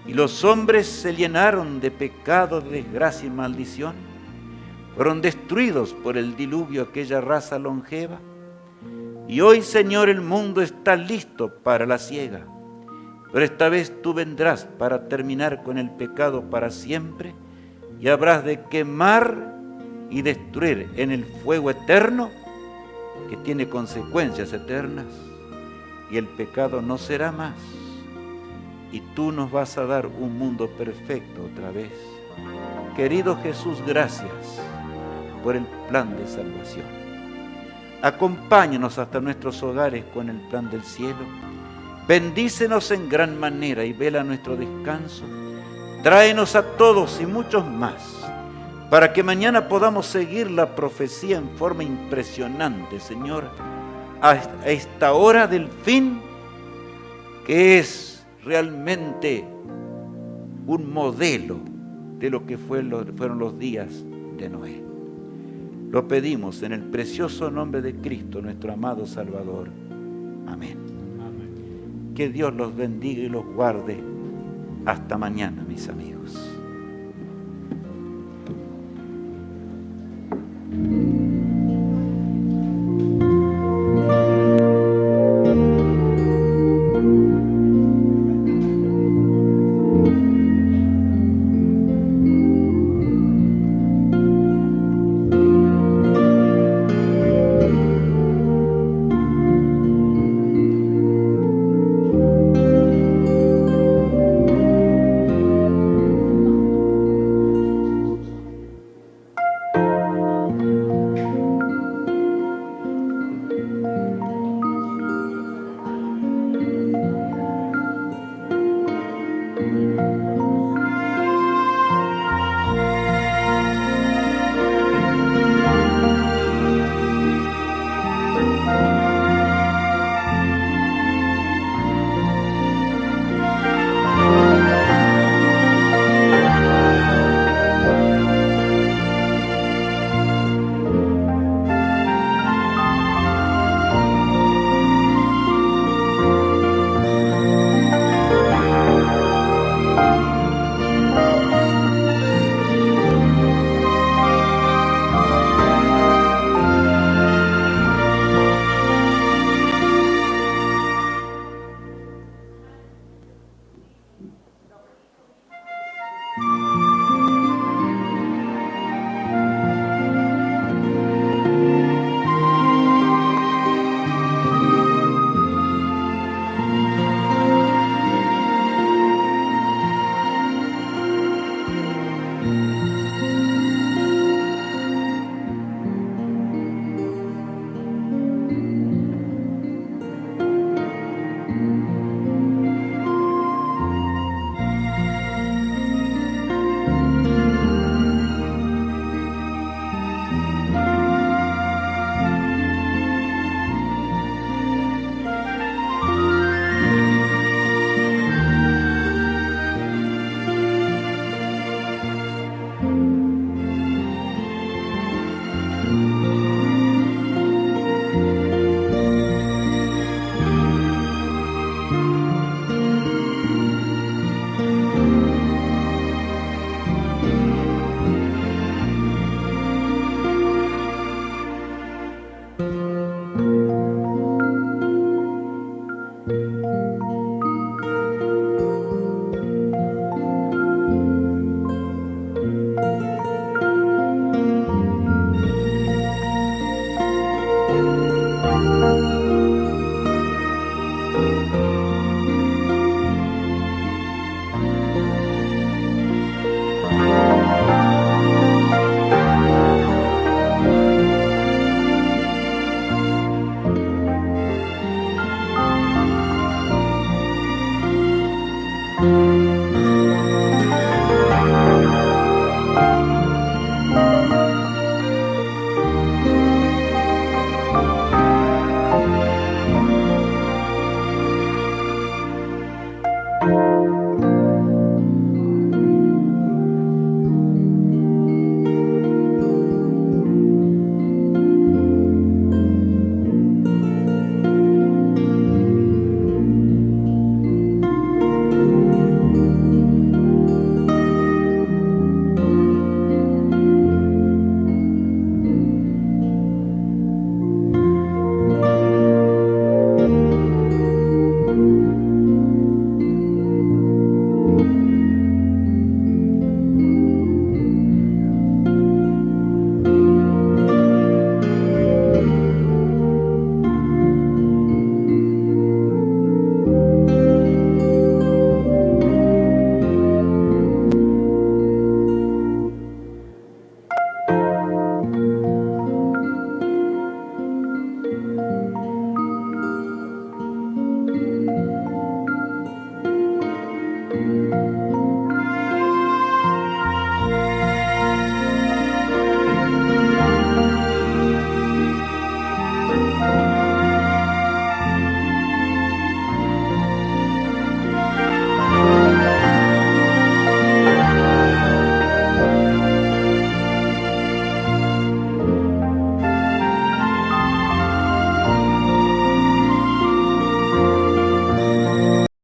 Y los hombres se llenaron de pecado, de desgracia y maldición. Fueron destruidos por el diluvio aquella raza longeva. Y hoy, Señor, el mundo está listo para la siega. Pero esta vez tú vendrás para terminar con el pecado para siempre y habrás de quemar y destruir en el fuego eterno que tiene consecuencias eternas, y el pecado no será más. Y tú nos vas a dar un mundo perfecto otra vez. Querido Jesús, gracias por el plan de salvación. Acompáñanos hasta nuestros hogares con el plan del cielo. Bendícenos en gran manera y vela nuestro descanso. Tráenos a todos y muchos más, para que mañana podamos seguir la profecía en forma impresionante, Señor, a esta hora del fin, que es realmente un modelo de lo que fueron los días de Noé. Lo pedimos en el precioso nombre de Cristo, nuestro amado Salvador. Amén. Amén. Que Dios los bendiga y los guarde. Hasta mañana, mis amigos.